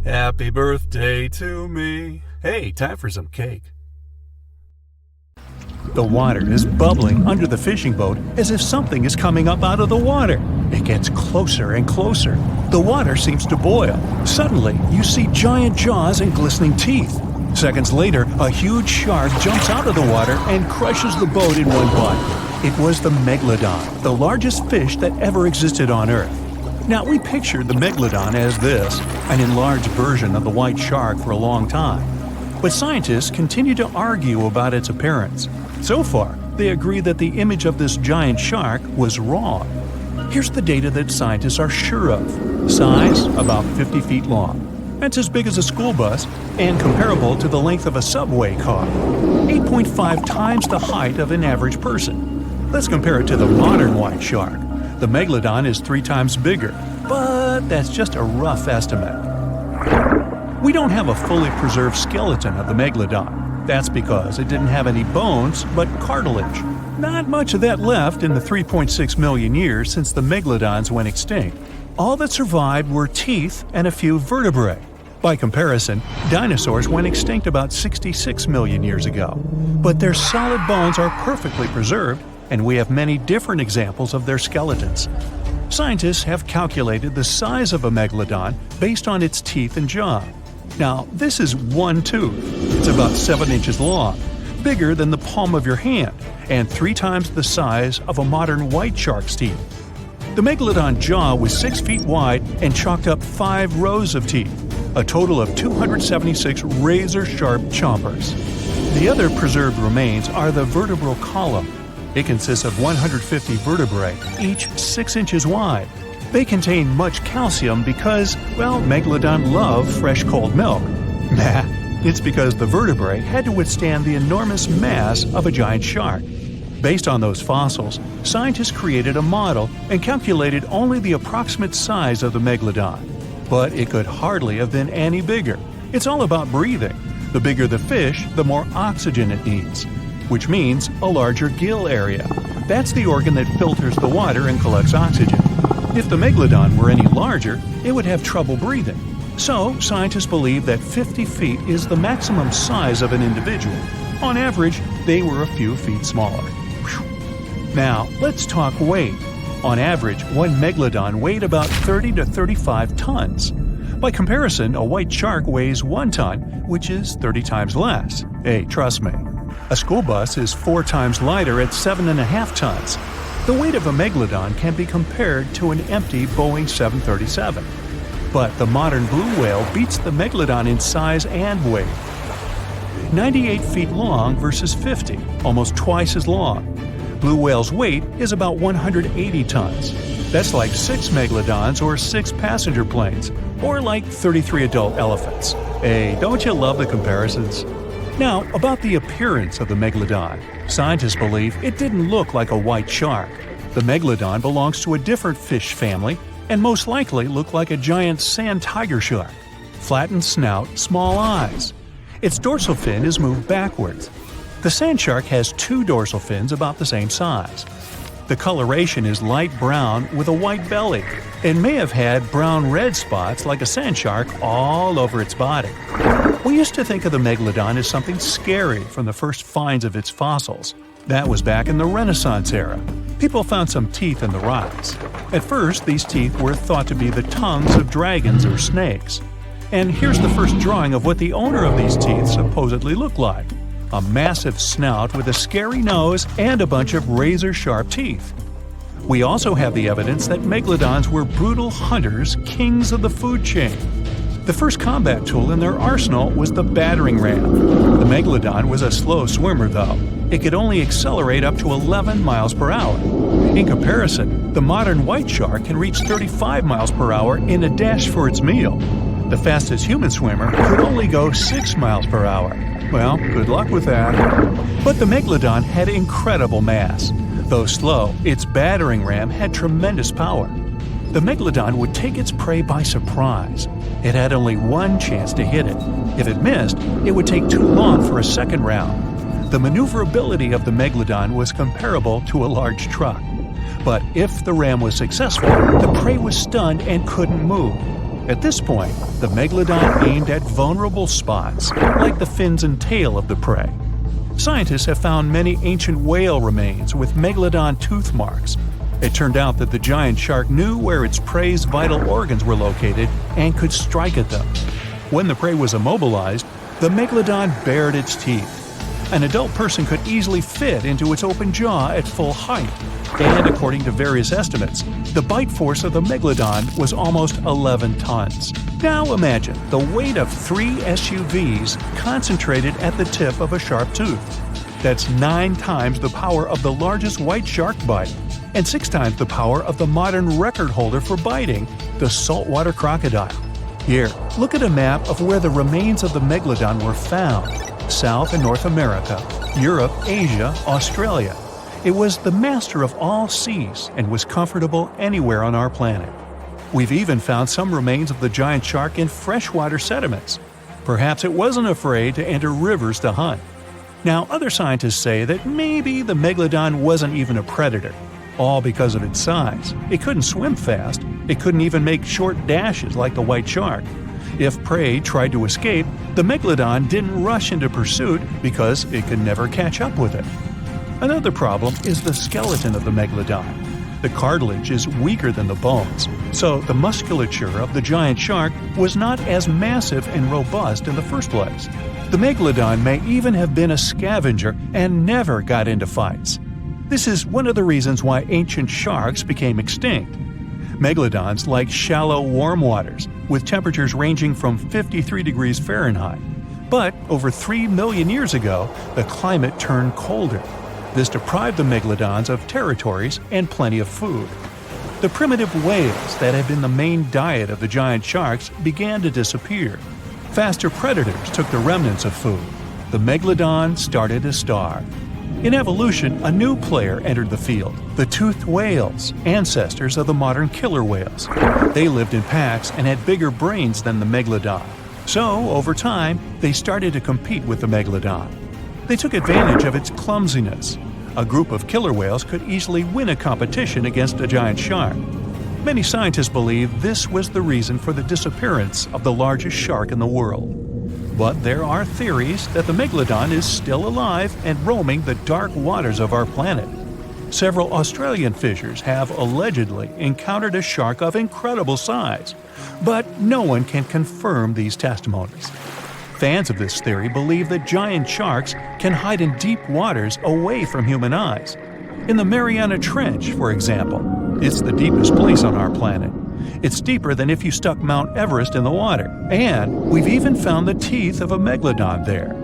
Happy birthday to me. Hey, time for some cake. The water is bubbling under the fishing boat as if something is coming up out of the water. It gets closer and closer. The water seems to boil. Suddenly, you see giant jaws and glistening teeth. Seconds later, a huge shark jumps out of the water and crushes the boat in one bite. It was the megalodon, the largest fish that ever existed on Earth. Now, we pictured the megalodon as this, an enlarged version of the white shark for a long time. But scientists continue to argue about its appearance. So far, they agree that the image of this giant shark was wrong. Here's the data that scientists are sure of. Size, about 50 feet long. That's as big as a school bus and comparable to the length of a subway car. 8.5 times the height of an average person. Let's compare it to the modern white shark. The megalodon is 3 times bigger, but that's just a rough estimate. We don't have a fully preserved skeleton of the megalodon. That's because it didn't have any bones, but cartilage. Not much of that left in the 3.6 million years since the megalodons went extinct. All that survived were teeth and a few vertebrae. By comparison, dinosaurs went extinct about 66 million years ago. But their solid bones are perfectly preserved, and we have many different examples of their skeletons. Scientists have calculated the size of a megalodon based on its teeth and jaw. Now, this is one tooth. It's about 7 inches long, bigger than the palm of your hand, and 3 times the size of a modern white shark's teeth. The megalodon jaw was 6 feet wide and chalked up 5 rows of teeth, a total of 276 razor-sharp chompers. The other preserved remains are the vertebral column. It consists of 150 vertebrae, each 6 inches wide. They contain much calcium because, well, Megalodon love fresh cold milk. Nah, it's because the vertebrae had to withstand the enormous mass of a giant shark. Based on those fossils, scientists created a model and calculated only the approximate size of the Megalodon. But it could hardly have been any bigger. It's all about breathing. The bigger the fish, the more oxygen it needs, which means a larger gill area. That's the organ that filters the water and collects oxygen. If the Megalodon were any larger, it would have trouble breathing. So, scientists believe that 50 feet is the maximum size of an individual. On average, they were a few feet smaller. Now, let's talk weight. On average, one Megalodon weighed about 30 to 35 tons. By comparison, a white shark weighs 1 ton, which is 30 times less. Hey, trust me. A school bus is 4 times lighter at 7.5 tons. The weight of a Megalodon can be compared to an empty Boeing 737. But the modern blue whale beats the Megalodon in size and weight. 98 feet long versus 50, almost twice as long. Blue whale's weight is about 180 tons. That's like 6 Megalodons or 6 passenger planes, or like 33 adult elephants. Hey, don't you love the comparisons? Now, about the appearance of the Megalodon. Scientists believe it didn't look like a white shark. The Megalodon belongs to a different fish family and most likely looked like a giant sand tiger shark. Flattened snout, small eyes. Its dorsal fin is moved backwards. The sand shark has 2 dorsal fins about the same size. The coloration is light brown with a white belly and may have had brown-red spots like a sand shark all over its body. We used to think of the Megalodon as something scary from the first finds of its fossils. That was back in the Renaissance era. People found some teeth in the rocks. At first, these teeth were thought to be the tongues of dragons or snakes. And here's the first drawing of what the owner of these teeth supposedly looked like. A massive snout with a scary nose and a bunch of razor-sharp teeth. We also have the evidence that Megalodons were brutal hunters, kings of the food chain. The first combat tool in their arsenal was the battering ram. The Megalodon was a slow swimmer, though. It could only accelerate up to 11 miles per hour. In comparison, the modern white shark can reach 35 miles per hour in a dash for its meal. The fastest human swimmer could only go 6 miles per hour. Well, good luck with that. But the Megalodon had incredible mass. Though slow, its battering ram had tremendous power. The Megalodon would take its prey by surprise. It had only one chance to hit it. If it missed, it would take too long for a second round. The maneuverability of the Megalodon was comparable to a large truck. But if the ram was successful, the prey was stunned and couldn't move. At this point, the Megalodon aimed at vulnerable spots, like the fins and tail of the prey. Scientists have found many ancient whale remains with Megalodon tooth marks. It turned out that the giant shark knew where its prey's vital organs were located and could strike at them. When the prey was immobilized, the Megalodon bared its teeth. An adult person could easily fit into its open jaw at full height. And according to various estimates, the bite force of the Megalodon was almost 11 tons. Now imagine the weight of 3 SUVs concentrated at the tip of a sharp tooth. That's 9 times the power of the largest white shark bite, and 6 times the power of the modern record holder for biting, the saltwater crocodile. Here, look at a map of where the remains of the Megalodon were found. South and North America, Europe, Asia, Australia. It was the master of all seas and was comfortable anywhere on our planet. We've even found some remains of the giant shark in freshwater sediments. Perhaps it wasn't afraid to enter rivers to hunt. Now, other scientists say that maybe the Megalodon wasn't even a predator, all because of its size. It couldn't swim fast. It couldn't even make short dashes like the white shark. If prey tried to escape, the Megalodon didn't rush into pursuit because it could never catch up with it. Another problem is the skeleton of the Megalodon. The cartilage is weaker than the bones, so the musculature of the giant shark was not as massive and robust in the first place. The Megalodon may even have been a scavenger and never got into fights. This is one of the reasons why ancient sharks became extinct. Megalodons like shallow, warm waters, with temperatures ranging from 53 degrees Fahrenheit. But over 3 million years ago, the climate turned colder. This deprived the megalodons of territories and plenty of food. The primitive whales that had been the main diet of the giant sharks began to disappear. Faster predators took the remnants of food. The megalodon started to starve. In evolution, a new player entered the field, the toothed whales, ancestors of the modern killer whales. They lived in packs and had bigger brains than the megalodon. So, over time, they started to compete with the megalodon. They took advantage of its clumsiness. A group of killer whales could easily win a competition against a giant shark. Many scientists believe this was the reason for the disappearance of the largest shark in the world. But there are theories that the megalodon is still alive and roaming the dark waters of our planet. Several Australian fishers have allegedly encountered a shark of incredible size, but no one can confirm these testimonies. Fans of this theory believe that giant sharks can hide in deep waters away from human eyes. In the Mariana Trench, for example, it's the deepest place on our planet. It's deeper than if you stuck Mount Everest in the water, and we've even found the teeth of a megalodon there.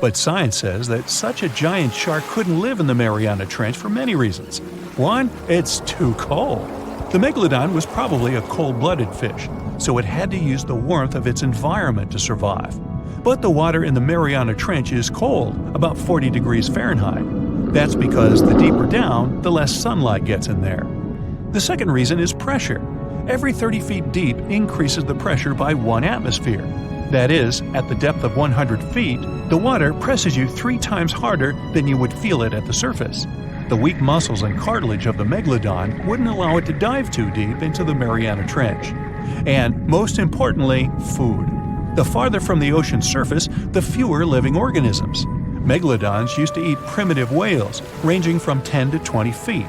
But science says that such a giant shark couldn't live in the Mariana Trench for many reasons. One, it's too cold. The megalodon was probably a cold-blooded fish, so it had to use the warmth of its environment to survive. But the water in the Mariana Trench is cold, about 40 degrees Fahrenheit. That's because the deeper down, the less sunlight gets in there. The second reason is pressure. Every 30 feet deep increases the pressure by 1 atmosphere. That is, at the depth of 100 feet, the water presses you 3 times harder than you would feel it at the surface. The weak muscles and cartilage of the megalodon wouldn't allow it to dive too deep into the Mariana Trench. And, most importantly, food. The farther from the ocean surface, the fewer living organisms. Megalodons used to eat primitive whales, ranging from 10 to 20 feet.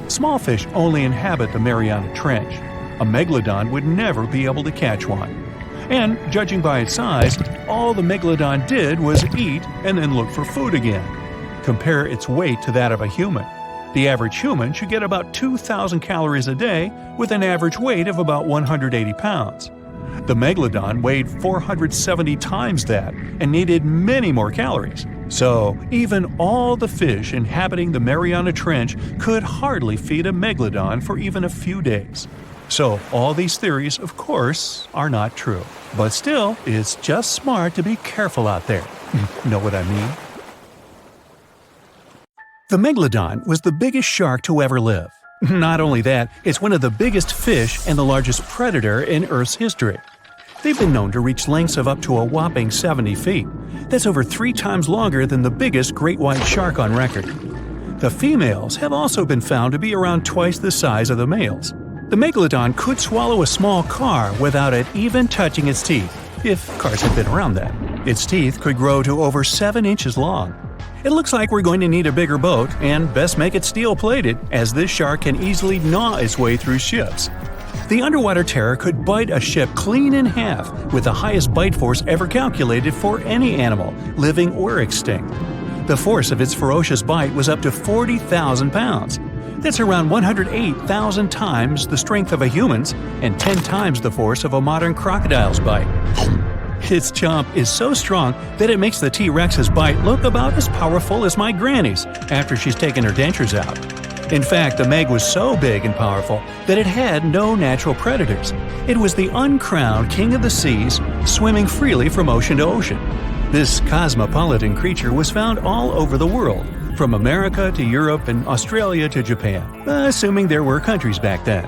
Small fish only inhabit the Mariana Trench. A megalodon would never be able to catch one. And, judging by its size, all the megalodon did was eat and then look for food again. Compare its weight to that of a human. The average human should get about 2,000 calories a day with an average weight of about 180 pounds. The megalodon weighed 470 times that and needed many more calories. So, even all the fish inhabiting the Mariana Trench could hardly feed a megalodon for even a few days. So, all these theories, of course, are not true. But still, it's just smart to be careful out there. Know what I mean? The megalodon was the biggest shark to ever live. Not only that, it's one of the biggest fish and the largest predator in Earth's history. They've been known to reach lengths of up to a whopping 70 feet. That's over 3 times longer than the biggest great white shark on record. The females have also been found to be around twice the size of the males. The megalodon could swallow a small car without it even touching its teeth, if cars had been around then. Its teeth could grow to over 7 inches long. It looks like we're going to need a bigger boat, and best make it steel-plated, as this shark can easily gnaw its way through ships. The underwater terror could bite a ship clean in half, with the highest bite force ever calculated for any animal, living or extinct. The force of its ferocious bite was up to 40,000 pounds. That's around 108,000 times the strength of a human's and 10 times the force of a modern crocodile's bite. Its chomp is so strong that it makes the T-Rex's bite look about as powerful as my granny's after she's taken her dentures out. In fact, the Meg was so big and powerful that it had no natural predators. It was the uncrowned king of the seas, swimming freely from ocean to ocean. This cosmopolitan creature was found all over the world, from America to Europe and Australia to Japan, assuming there were countries back then.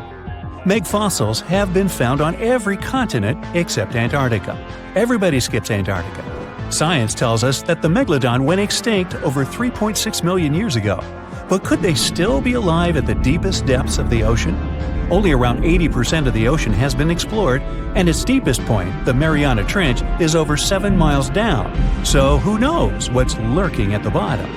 Meg fossils have been found on every continent except Antarctica. Everybody skips Antarctica. Science tells us that the megalodon went extinct over 3.6 million years ago. But could they still be alive at the deepest depths of the ocean? Only around 80% of the ocean has been explored, and its deepest point, the Mariana Trench, is over 7 miles down. So who knows what's lurking at the bottom?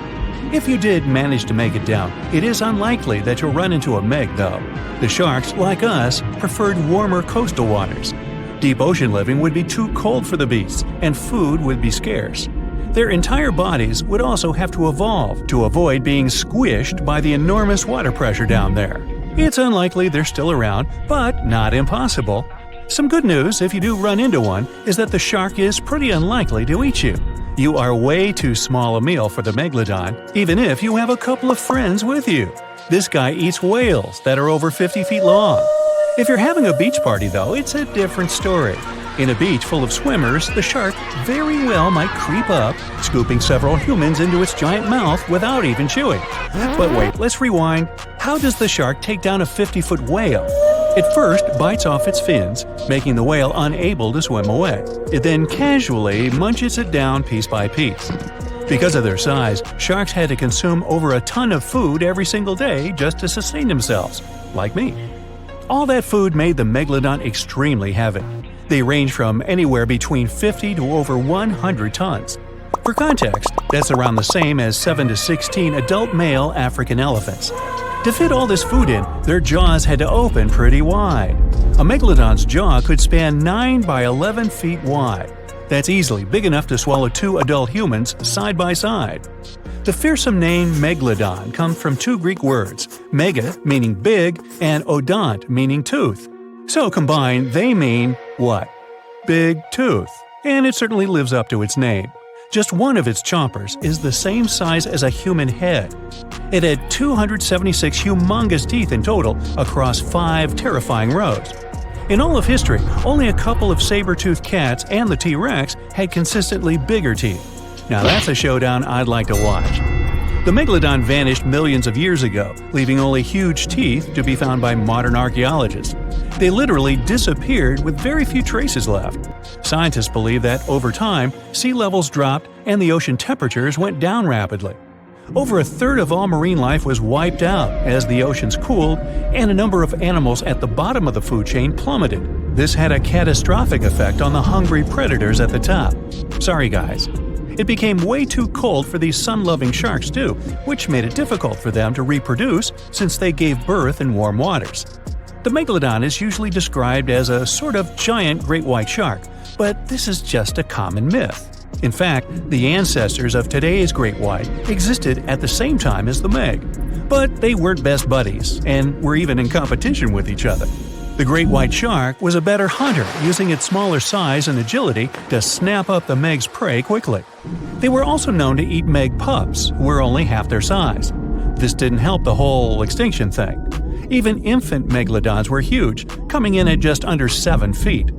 If you did manage to make it down, it is unlikely that you'll run into a Meg, though. The sharks, like us, preferred warmer coastal waters. Deep ocean living would be too cold for the beasts, and food would be scarce. Their entire bodies would also have to evolve to avoid being squished by the enormous water pressure down there. It's unlikely they're still around, but not impossible. Some good news, if you do run into one, is that the shark is pretty unlikely to eat you. You are way too small a meal for the megalodon, even if you have a couple of friends with you. This guy eats whales that are over 50 feet long. If you're having a beach party, though, it's a different story. In a beach full of swimmers, the shark very well might creep up, scooping several humans into its giant mouth without even chewing. But wait, let's rewind. How does the shark take down a 50-foot whale? It first bites off its fins, making the whale unable to swim away. It then casually munches it down piece by piece. Because of their size, sharks had to consume over a ton of food every single day just to sustain themselves, like me. All that food made the megalodon extremely heavy. They range from anywhere between 50 to over 100 tons. For context, that's around the same as 7 to 16 adult male African elephants. To fit all this food in, their jaws had to open pretty wide. A megalodon's jaw could span 9 by 11 feet wide. That's easily big enough to swallow 2 adult humans side by side. The fearsome name megalodon comes from 2 Greek words, mega meaning big and odont meaning tooth. So combined, they mean what? Big tooth. And it certainly lives up to its name. Just one of its chompers is the same size as a human head. It had 276 humongous teeth in total across 5 terrifying rows. In all of history, only a couple of saber-toothed cats and the T-Rex had consistently bigger teeth. Now that's a showdown I'd like to watch. The megalodon vanished millions of years ago, leaving only huge teeth to be found by modern archaeologists. They literally disappeared with very few traces left. Scientists believe that over time, sea levels dropped and the ocean temperatures went down rapidly. Over a third of all marine life was wiped out as the oceans cooled, and a number of animals at the bottom of the food chain plummeted. This had a catastrophic effect on the hungry predators at the top. Sorry guys. It became way too cold for these sun-loving sharks too, which made it difficult for them to reproduce since they gave birth in warm waters. The megalodon is usually described as a sort of giant great white shark, but this is just a common myth. In fact, the ancestors of today's great white existed at the same time as the Meg. But they weren't best buddies, and were even in competition with each other. The great white shark was a better hunter, using its smaller size and agility to snap up the Meg's prey quickly. They were also known to eat Meg pups, who were only half their size. This didn't help the whole extinction thing. Even infant megalodons were huge, coming in at just under 7 feet.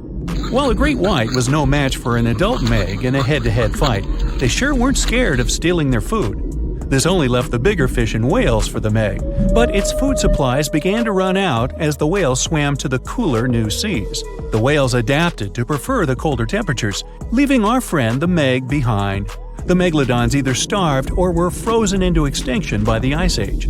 While a great white was no match for an adult Meg in a head-to-head fight, they sure weren't scared of stealing their food. This only left the bigger fish and whales for the Meg, but its food supplies began to run out as the whales swam to the cooler new seas. The whales adapted to prefer the colder temperatures, leaving our friend the Meg behind. The megalodons either starved or were frozen into extinction by the Ice Age.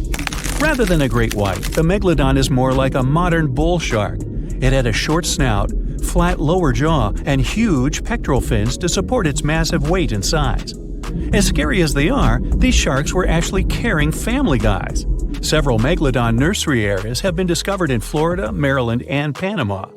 Rather than a great white, the megalodon is more like a modern bull shark. It had a short snout, flat lower jaw, and huge pectoral fins to support its massive weight and size. As scary as they are, these sharks were actually caring family guys. Several megalodon nursery areas have been discovered in Florida, Maryland, and Panama.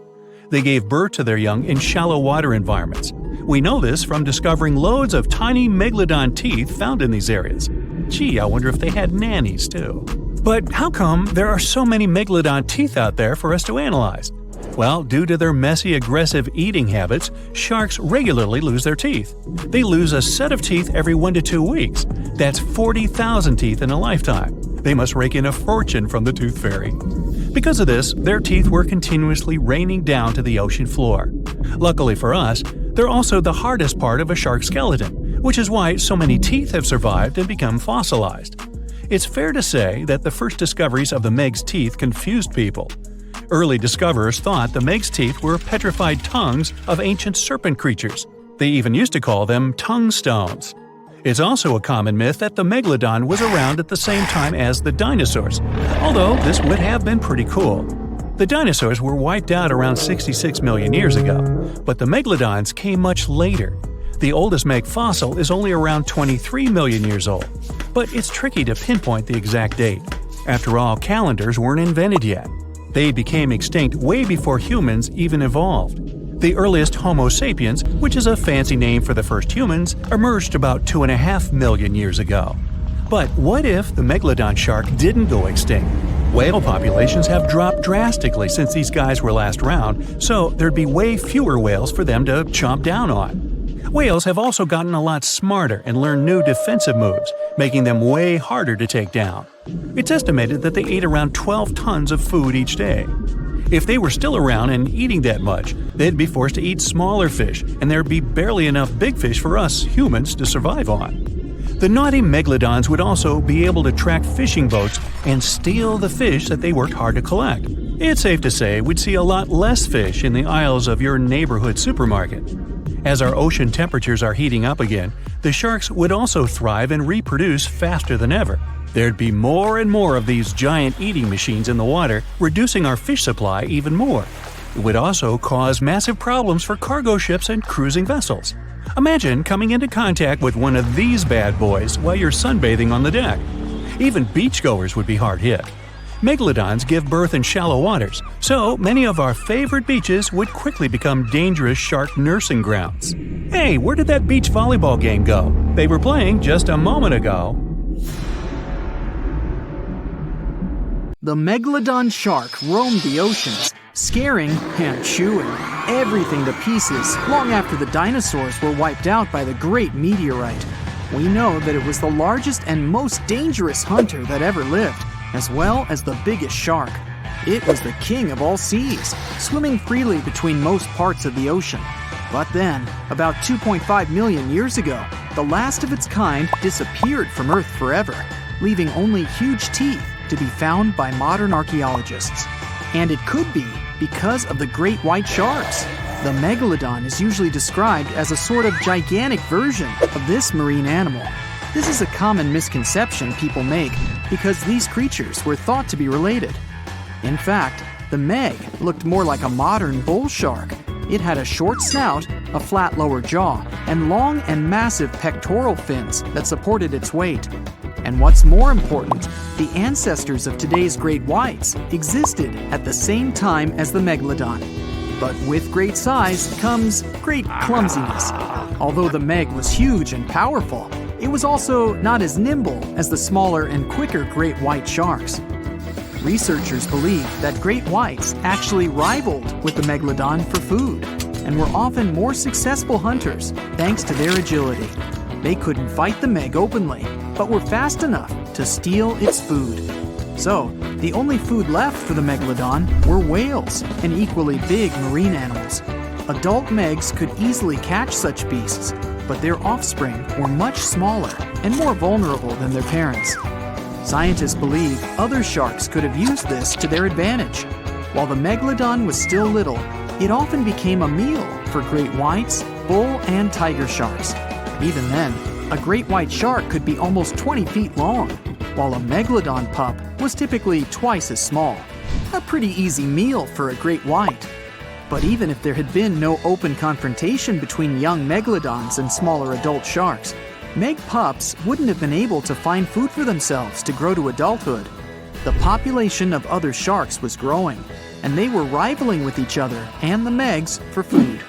They gave birth to their young in shallow water environments. We know this from discovering loads of tiny megalodon teeth found in these areas. Gee, I wonder if they had nannies too. But how come there are so many megalodon teeth out there for us to analyze? Well, due to their messy, aggressive eating habits, sharks regularly lose their teeth. They lose a set of teeth every 1 to 2 weeks. That's 40,000 teeth in a lifetime. They must rake in a fortune from the tooth fairy. Because of this, their teeth were continuously raining down to the ocean floor. Luckily for us, they're also the hardest part of a shark skeleton, which is why so many teeth have survived and become fossilized. It's fair to say that the first discoveries of the Meg's teeth confused people. Early discoverers thought the Meg's teeth were petrified tongues of ancient serpent creatures. They even used to call them tongue stones. It's also a common myth that the megalodon was around at the same time as the dinosaurs, although this would have been pretty cool. The dinosaurs were wiped out around 66 million years ago, but the megalodons came much later. The oldest Meg fossil is only around 23 million years old, but it's tricky to pinpoint the exact date. After all, calendars weren't invented yet. They became extinct way before humans even evolved. The earliest Homo sapiens, which is a fancy name for the first humans, emerged about 2.5 million years ago. But what if the megalodon shark didn't go extinct? Whale populations have dropped drastically since these guys were last around, so there'd be way fewer whales for them to chomp down on. Whales have also gotten a lot smarter and learned new defensive moves, making them way harder to take down. It's estimated that they ate around 12 tons of food each day. If they were still around and eating that much, they'd be forced to eat smaller fish, and there'd be barely enough big fish for us humans to survive on. The naughty megalodons would also be able to track fishing boats and steal the fish that they worked hard to collect. It's safe to say we'd see a lot less fish in the aisles of your neighborhood supermarket. As our ocean temperatures are heating up again, the sharks would also thrive and reproduce faster than ever. There'd be more and more of these giant eating machines in the water, reducing our fish supply even more. It would also cause massive problems for cargo ships and cruising vessels. Imagine coming into contact with one of these bad boys while you're sunbathing on the deck. Even beachgoers would be hard hit. Megalodons give birth in shallow waters, so many of our favorite beaches would quickly become dangerous shark nursing grounds. Hey, where did that beach volleyball game go? They were playing just a moment ago. The megalodon shark roamed the oceans, scaring and chewing everything to pieces long after the dinosaurs were wiped out by the great meteorite. We know that it was the largest and most dangerous hunter that ever lived, as well as the biggest shark. It was the king of all seas, swimming freely between most parts of the ocean. But then, about 2.5 million years ago, the last of its kind disappeared from Earth forever, leaving only huge teeth to be found by modern archaeologists. And it could be because of the great white sharks. The megalodon is usually described as a sort of gigantic version of this marine animal. This is a common misconception people make because these creatures were thought to be related. In fact, the Meg looked more like a modern bull shark. It had a short snout, a flat lower jaw, and long and massive pectoral fins that supported its weight. And what's more important, the ancestors of today's great whites existed at the same time as the megalodon. But with great size comes great clumsiness. Although the Meg was huge and powerful, it was also not as nimble as the smaller and quicker great white sharks. Researchers believe that great whites actually rivaled with the megalodon for food and were often more successful hunters thanks to their agility. They couldn't fight the Meg openly, but were fast enough to steal its food. So, the only food left for the megalodon were whales and equally big marine animals. Adult Megs could easily catch such beasts, but their offspring were much smaller and more vulnerable than their parents. Scientists believe other sharks could have used this to their advantage. While the megalodon was still little, it often became a meal for great whites, bull, and tiger sharks. Even then, a great white shark could be almost 20 feet long, while a megalodon pup was typically twice as small. A pretty easy meal for a great white. But even if there had been no open confrontation between young megalodons and smaller adult sharks, Meg pups wouldn't have been able to find food for themselves to grow to adulthood. The population of other sharks was growing, and they were rivaling with each other and the Megs for food.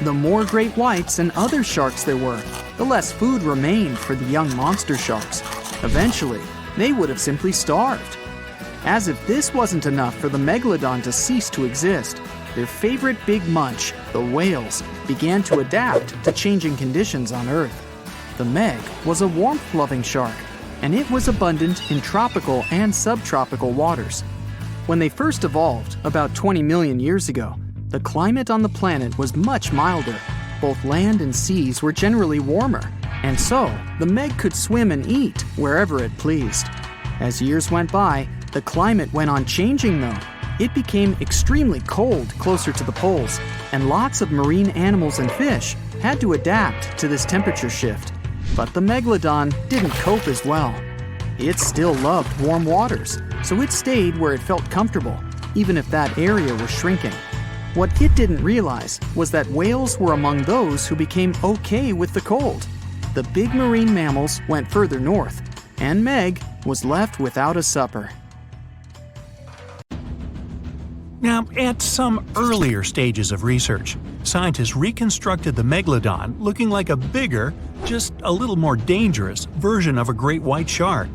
The more great whites and other sharks there were, the less food remained for the young monster sharks. Eventually, they would have simply starved. As if this wasn't enough for the megalodon to cease to exist, their favorite big munch, the whales, began to adapt to changing conditions on Earth. The Meg was a warmth-loving shark, and it was abundant in tropical and subtropical waters. When they first evolved, about 20 million years ago, the climate on the planet was much milder. Both land and seas were generally warmer, and so the Meg could swim and eat wherever it pleased. As years went by, the climate went on changing though. It became extremely cold closer to the poles, and lots of marine animals and fish had to adapt to this temperature shift. But the megalodon didn't cope as well. It still loved warm waters, so it stayed where it felt comfortable, even if that area was shrinking. What it didn't realize was that whales were among those who became okay with the cold. The big marine mammals went further north, and Meg was left without a supper. Now, at some earlier stages of research, scientists reconstructed the megalodon looking like a bigger, just a little more dangerous version of a great white shark.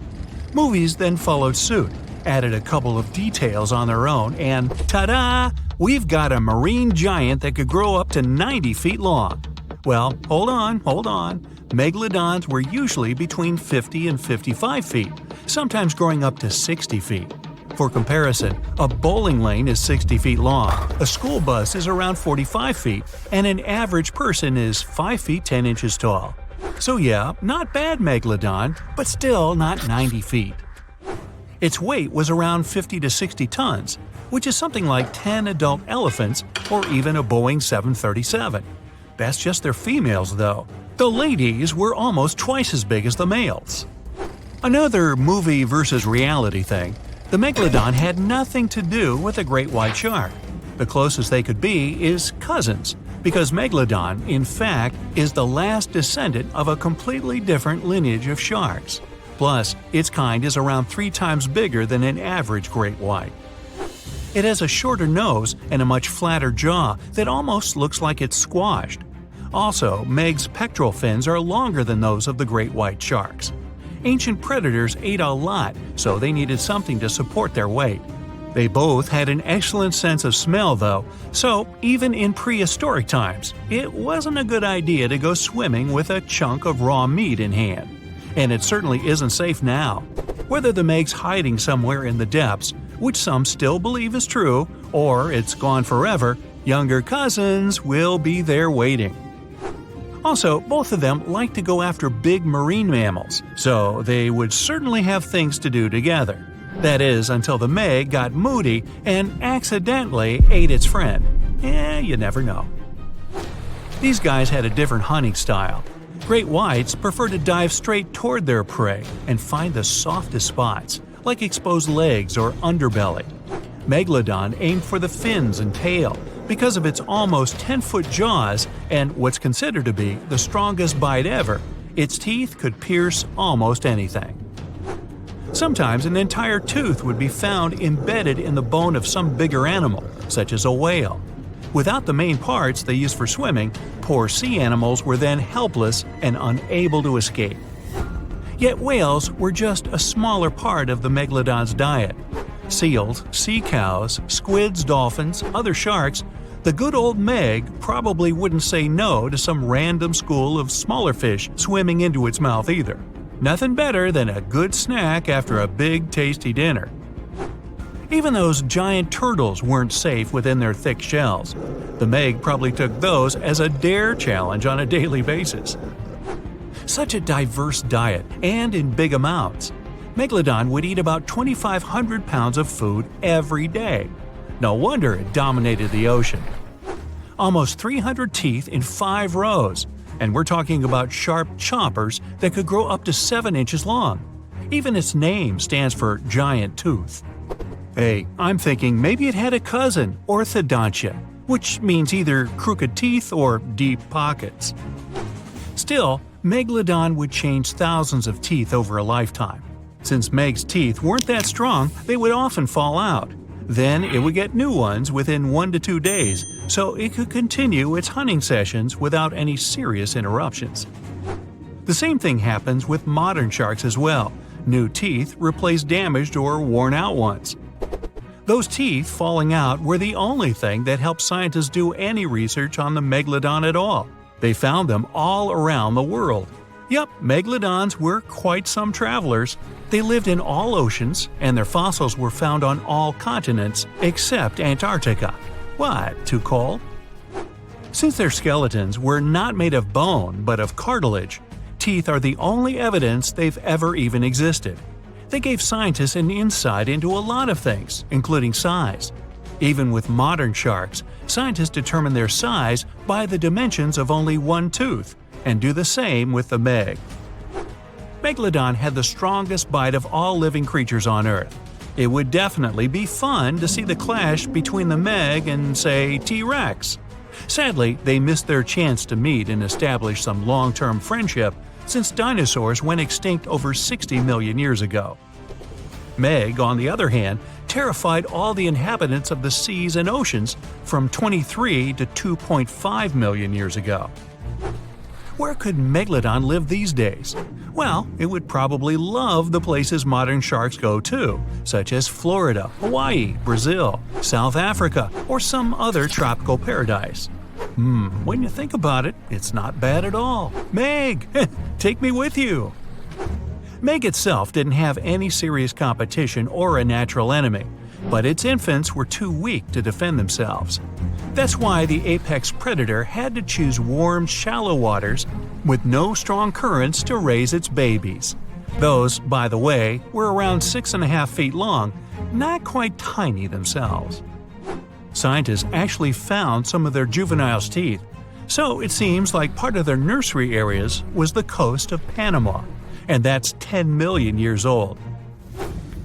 Movies then followed suit, added a couple of details on their own, and ta-da! We've got a marine giant that could grow up to 90 feet long. Well, hold on. Megalodons were usually between 50 and 55 feet, sometimes growing up to 60 feet. For comparison, a bowling lane is 60 feet long, a school bus is around 45 feet, and an average person is 5 feet 10 inches tall. So yeah, not bad Megalodon, but still not 90 feet. Its weight was around 50 to 60 tons, which is something like 10 adult elephants or even a Boeing 737. That's just their females though. The ladies were almost twice as big as the males. Another movie versus reality thing, the Megalodon had nothing to do with a great white shark. The closest they could be is cousins, because Megalodon, in fact, is the last descendant of a completely different lineage of sharks. Plus, its kind is around 3 times bigger than an average great white. It has a shorter nose and a much flatter jaw that almost looks like it's squashed. Also, Meg's pectoral fins are longer than those of the great white sharks. Ancient predators ate a lot, so they needed something to support their weight. They both had an excellent sense of smell, though, so even in prehistoric times, it wasn't a good idea to go swimming with a chunk of raw meat in hand. And it certainly isn't safe now. Whether the Meg's hiding somewhere in the depths, which some still believe is true, or it's gone forever, younger cousins will be there waiting. Also, both of them like to go after big marine mammals, so they would certainly have things to do together. That is, until the Meg got moody and accidentally ate its friend. You never know. These guys had a different hunting style. Great whites prefer to dive straight toward their prey and find the softest spots, like exposed legs or underbelly. Megalodon aimed for the fins and tail because of its almost 10-foot jaws and what's considered to be the strongest bite ever. Its teeth could pierce almost anything. Sometimes an entire tooth would be found embedded in the bone of some bigger animal, such as a whale. Without the main parts they use for swimming, poor sea animals were then helpless and unable to escape. Yet whales were just a smaller part of the Megalodon's diet. Seals, sea cows, squids, dolphins, other sharks, the good old Meg probably wouldn't say no to some random school of smaller fish swimming into its mouth either. Nothing better than a good snack after a big tasty dinner. Even those giant turtles weren't safe within their thick shells. The Meg probably took those as a dare challenge on a daily basis. Such a diverse diet, and in big amounts. Megalodon would eat about 2,500 pounds of food every day. No wonder it dominated the ocean. Almost 300 teeth in 5 rows, and we're talking about sharp chompers that could grow up to 7 inches long. Even its name stands for giant tooth. Hey, I'm thinking maybe it had a cousin, orthodontia, which means either crooked teeth or deep pockets. Still, Megalodon would change thousands of teeth over a lifetime. Since Meg's teeth weren't that strong, they would often fall out. Then it would get new ones within 1 to 2 days, so it could continue its hunting sessions without any serious interruptions. The same thing happens with modern sharks as well. New teeth replace damaged or worn-out ones. Those teeth falling out were the only thing that helped scientists do any research on the Megalodon at all. They found them all around the world. Yep, Megalodons were quite some travelers. They lived in all oceans, and their fossils were found on all continents except Antarctica. What, too cold? Since their skeletons were not made of bone but of cartilage, teeth are the only evidence they've ever even existed. They gave scientists an insight into a lot of things, including size. Even with modern sharks, scientists determine their size by the dimensions of only one tooth, and do the same with the Meg. Megalodon had the strongest bite of all living creatures on Earth. It would definitely be fun to see the clash between the Meg and, say, T-Rex. Sadly, they missed their chance to meet and establish some long-term friendship since dinosaurs went extinct over 60 million years ago. Meg, on the other hand, terrified all the inhabitants of the seas and oceans from 23 to 2.5 million years ago. Where could Megalodon live these days? Well, it would probably love the places modern sharks go to, such as Florida, Hawaii, Brazil, South Africa, or some other tropical paradise. When you think about it, it's not bad at all. Meg, take me with you. Meg itself didn't have any serious competition or a natural enemy, but its infants were too weak to defend themselves. That's why the apex predator had to choose warm, shallow waters with no strong currents to raise its babies. Those, by the way, were around 6.5 feet long, not quite tiny themselves. Scientists actually found some of their juveniles' teeth, so it seems like part of their nursery areas was the coast of Panama, and that's 10 million years old.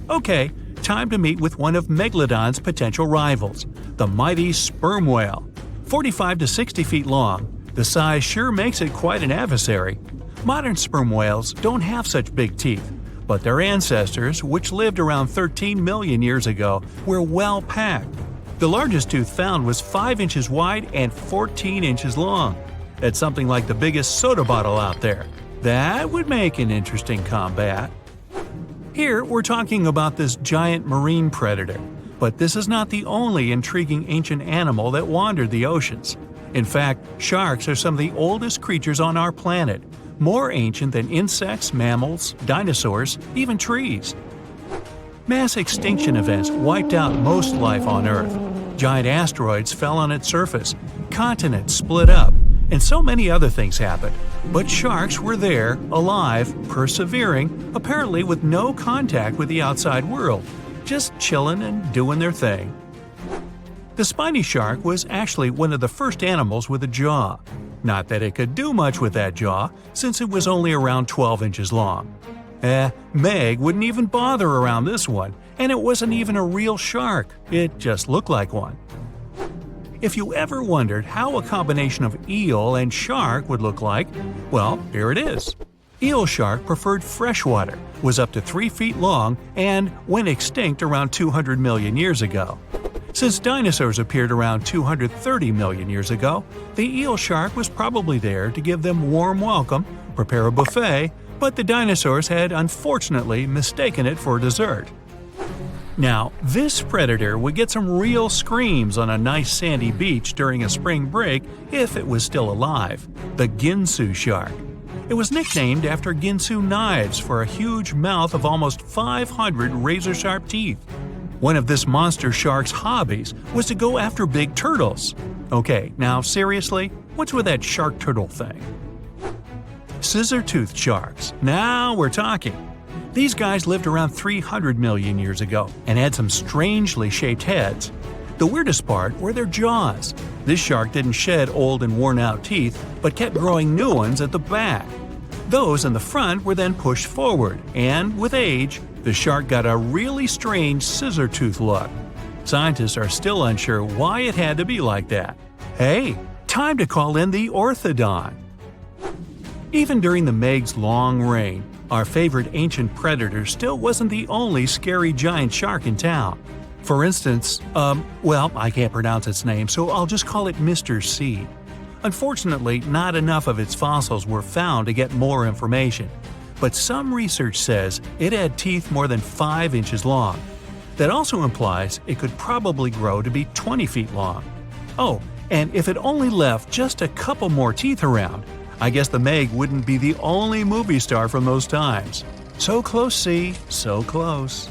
Okay, time to meet with one of Megalodon's potential rivals, the mighty sperm whale. 45 to 60 feet long, the size sure makes it quite an adversary. Modern sperm whales don't have such big teeth, but their ancestors, which lived around 13 million years ago, were well packed. The largest tooth found was 5 inches wide and 14 inches long. That's something like the biggest soda bottle out there. That would make an interesting combat. Here we're talking about this giant marine predator, but this is not the only intriguing ancient animal that wandered the oceans. In fact, sharks are some of the oldest creatures on our planet, more ancient than insects, mammals, dinosaurs, even trees. Mass extinction events wiped out most life on Earth. Giant asteroids fell on its surface, continents split up, and so many other things happened. But sharks were there, alive, persevering, apparently with no contact with the outside world, just chilling and doing their thing. The spiny shark was actually one of the first animals with a jaw. Not that it could do much with that jaw, since it was only around 12 inches long. Meg wouldn't even bother around this one, and it wasn't even a real shark, it just looked like one. If you ever wondered how a combination of eel and shark would look like, well, here it is. Eel shark preferred freshwater, was up to 3 feet long, and went extinct around 200 million years ago. Since dinosaurs appeared around 230 million years ago, the eel shark was probably there to give them warm welcome, prepare a buffet, but the dinosaurs had unfortunately mistaken it for dessert. Now, this predator would get some real screams on a nice sandy beach during a spring break if it was still alive, the Ginsu shark. It was nicknamed after Ginsu knives for a huge mouth of almost 500 razor-sharp teeth. One of this monster shark's hobbies was to go after big turtles. Okay, now seriously, what's with that shark turtle thing? Scissor-toothed sharks. Now we're talking. These guys lived around 300 million years ago and had some strangely shaped heads. The weirdest part were their jaws. This shark didn't shed old and worn-out teeth, but kept growing new ones at the back. Those in the front were then pushed forward, and with age, the shark got a really strange scissor-tooth look. Scientists are still unsure why it had to be like that. Hey, time to call in the orthodon. Even during the Meg's long reign, our favorite ancient predator still wasn't the only scary giant shark in town. For instance, I can't pronounce its name, so I'll just call it Mr. C. Unfortunately, not enough of its fossils were found to get more information, but some research says it had teeth more than 5 inches long. That also implies it could probably grow to be 20 feet long. Oh, and if it only left just a couple more teeth around, I guess the Meg wouldn't be the only movie star from those times. So close, C, so close.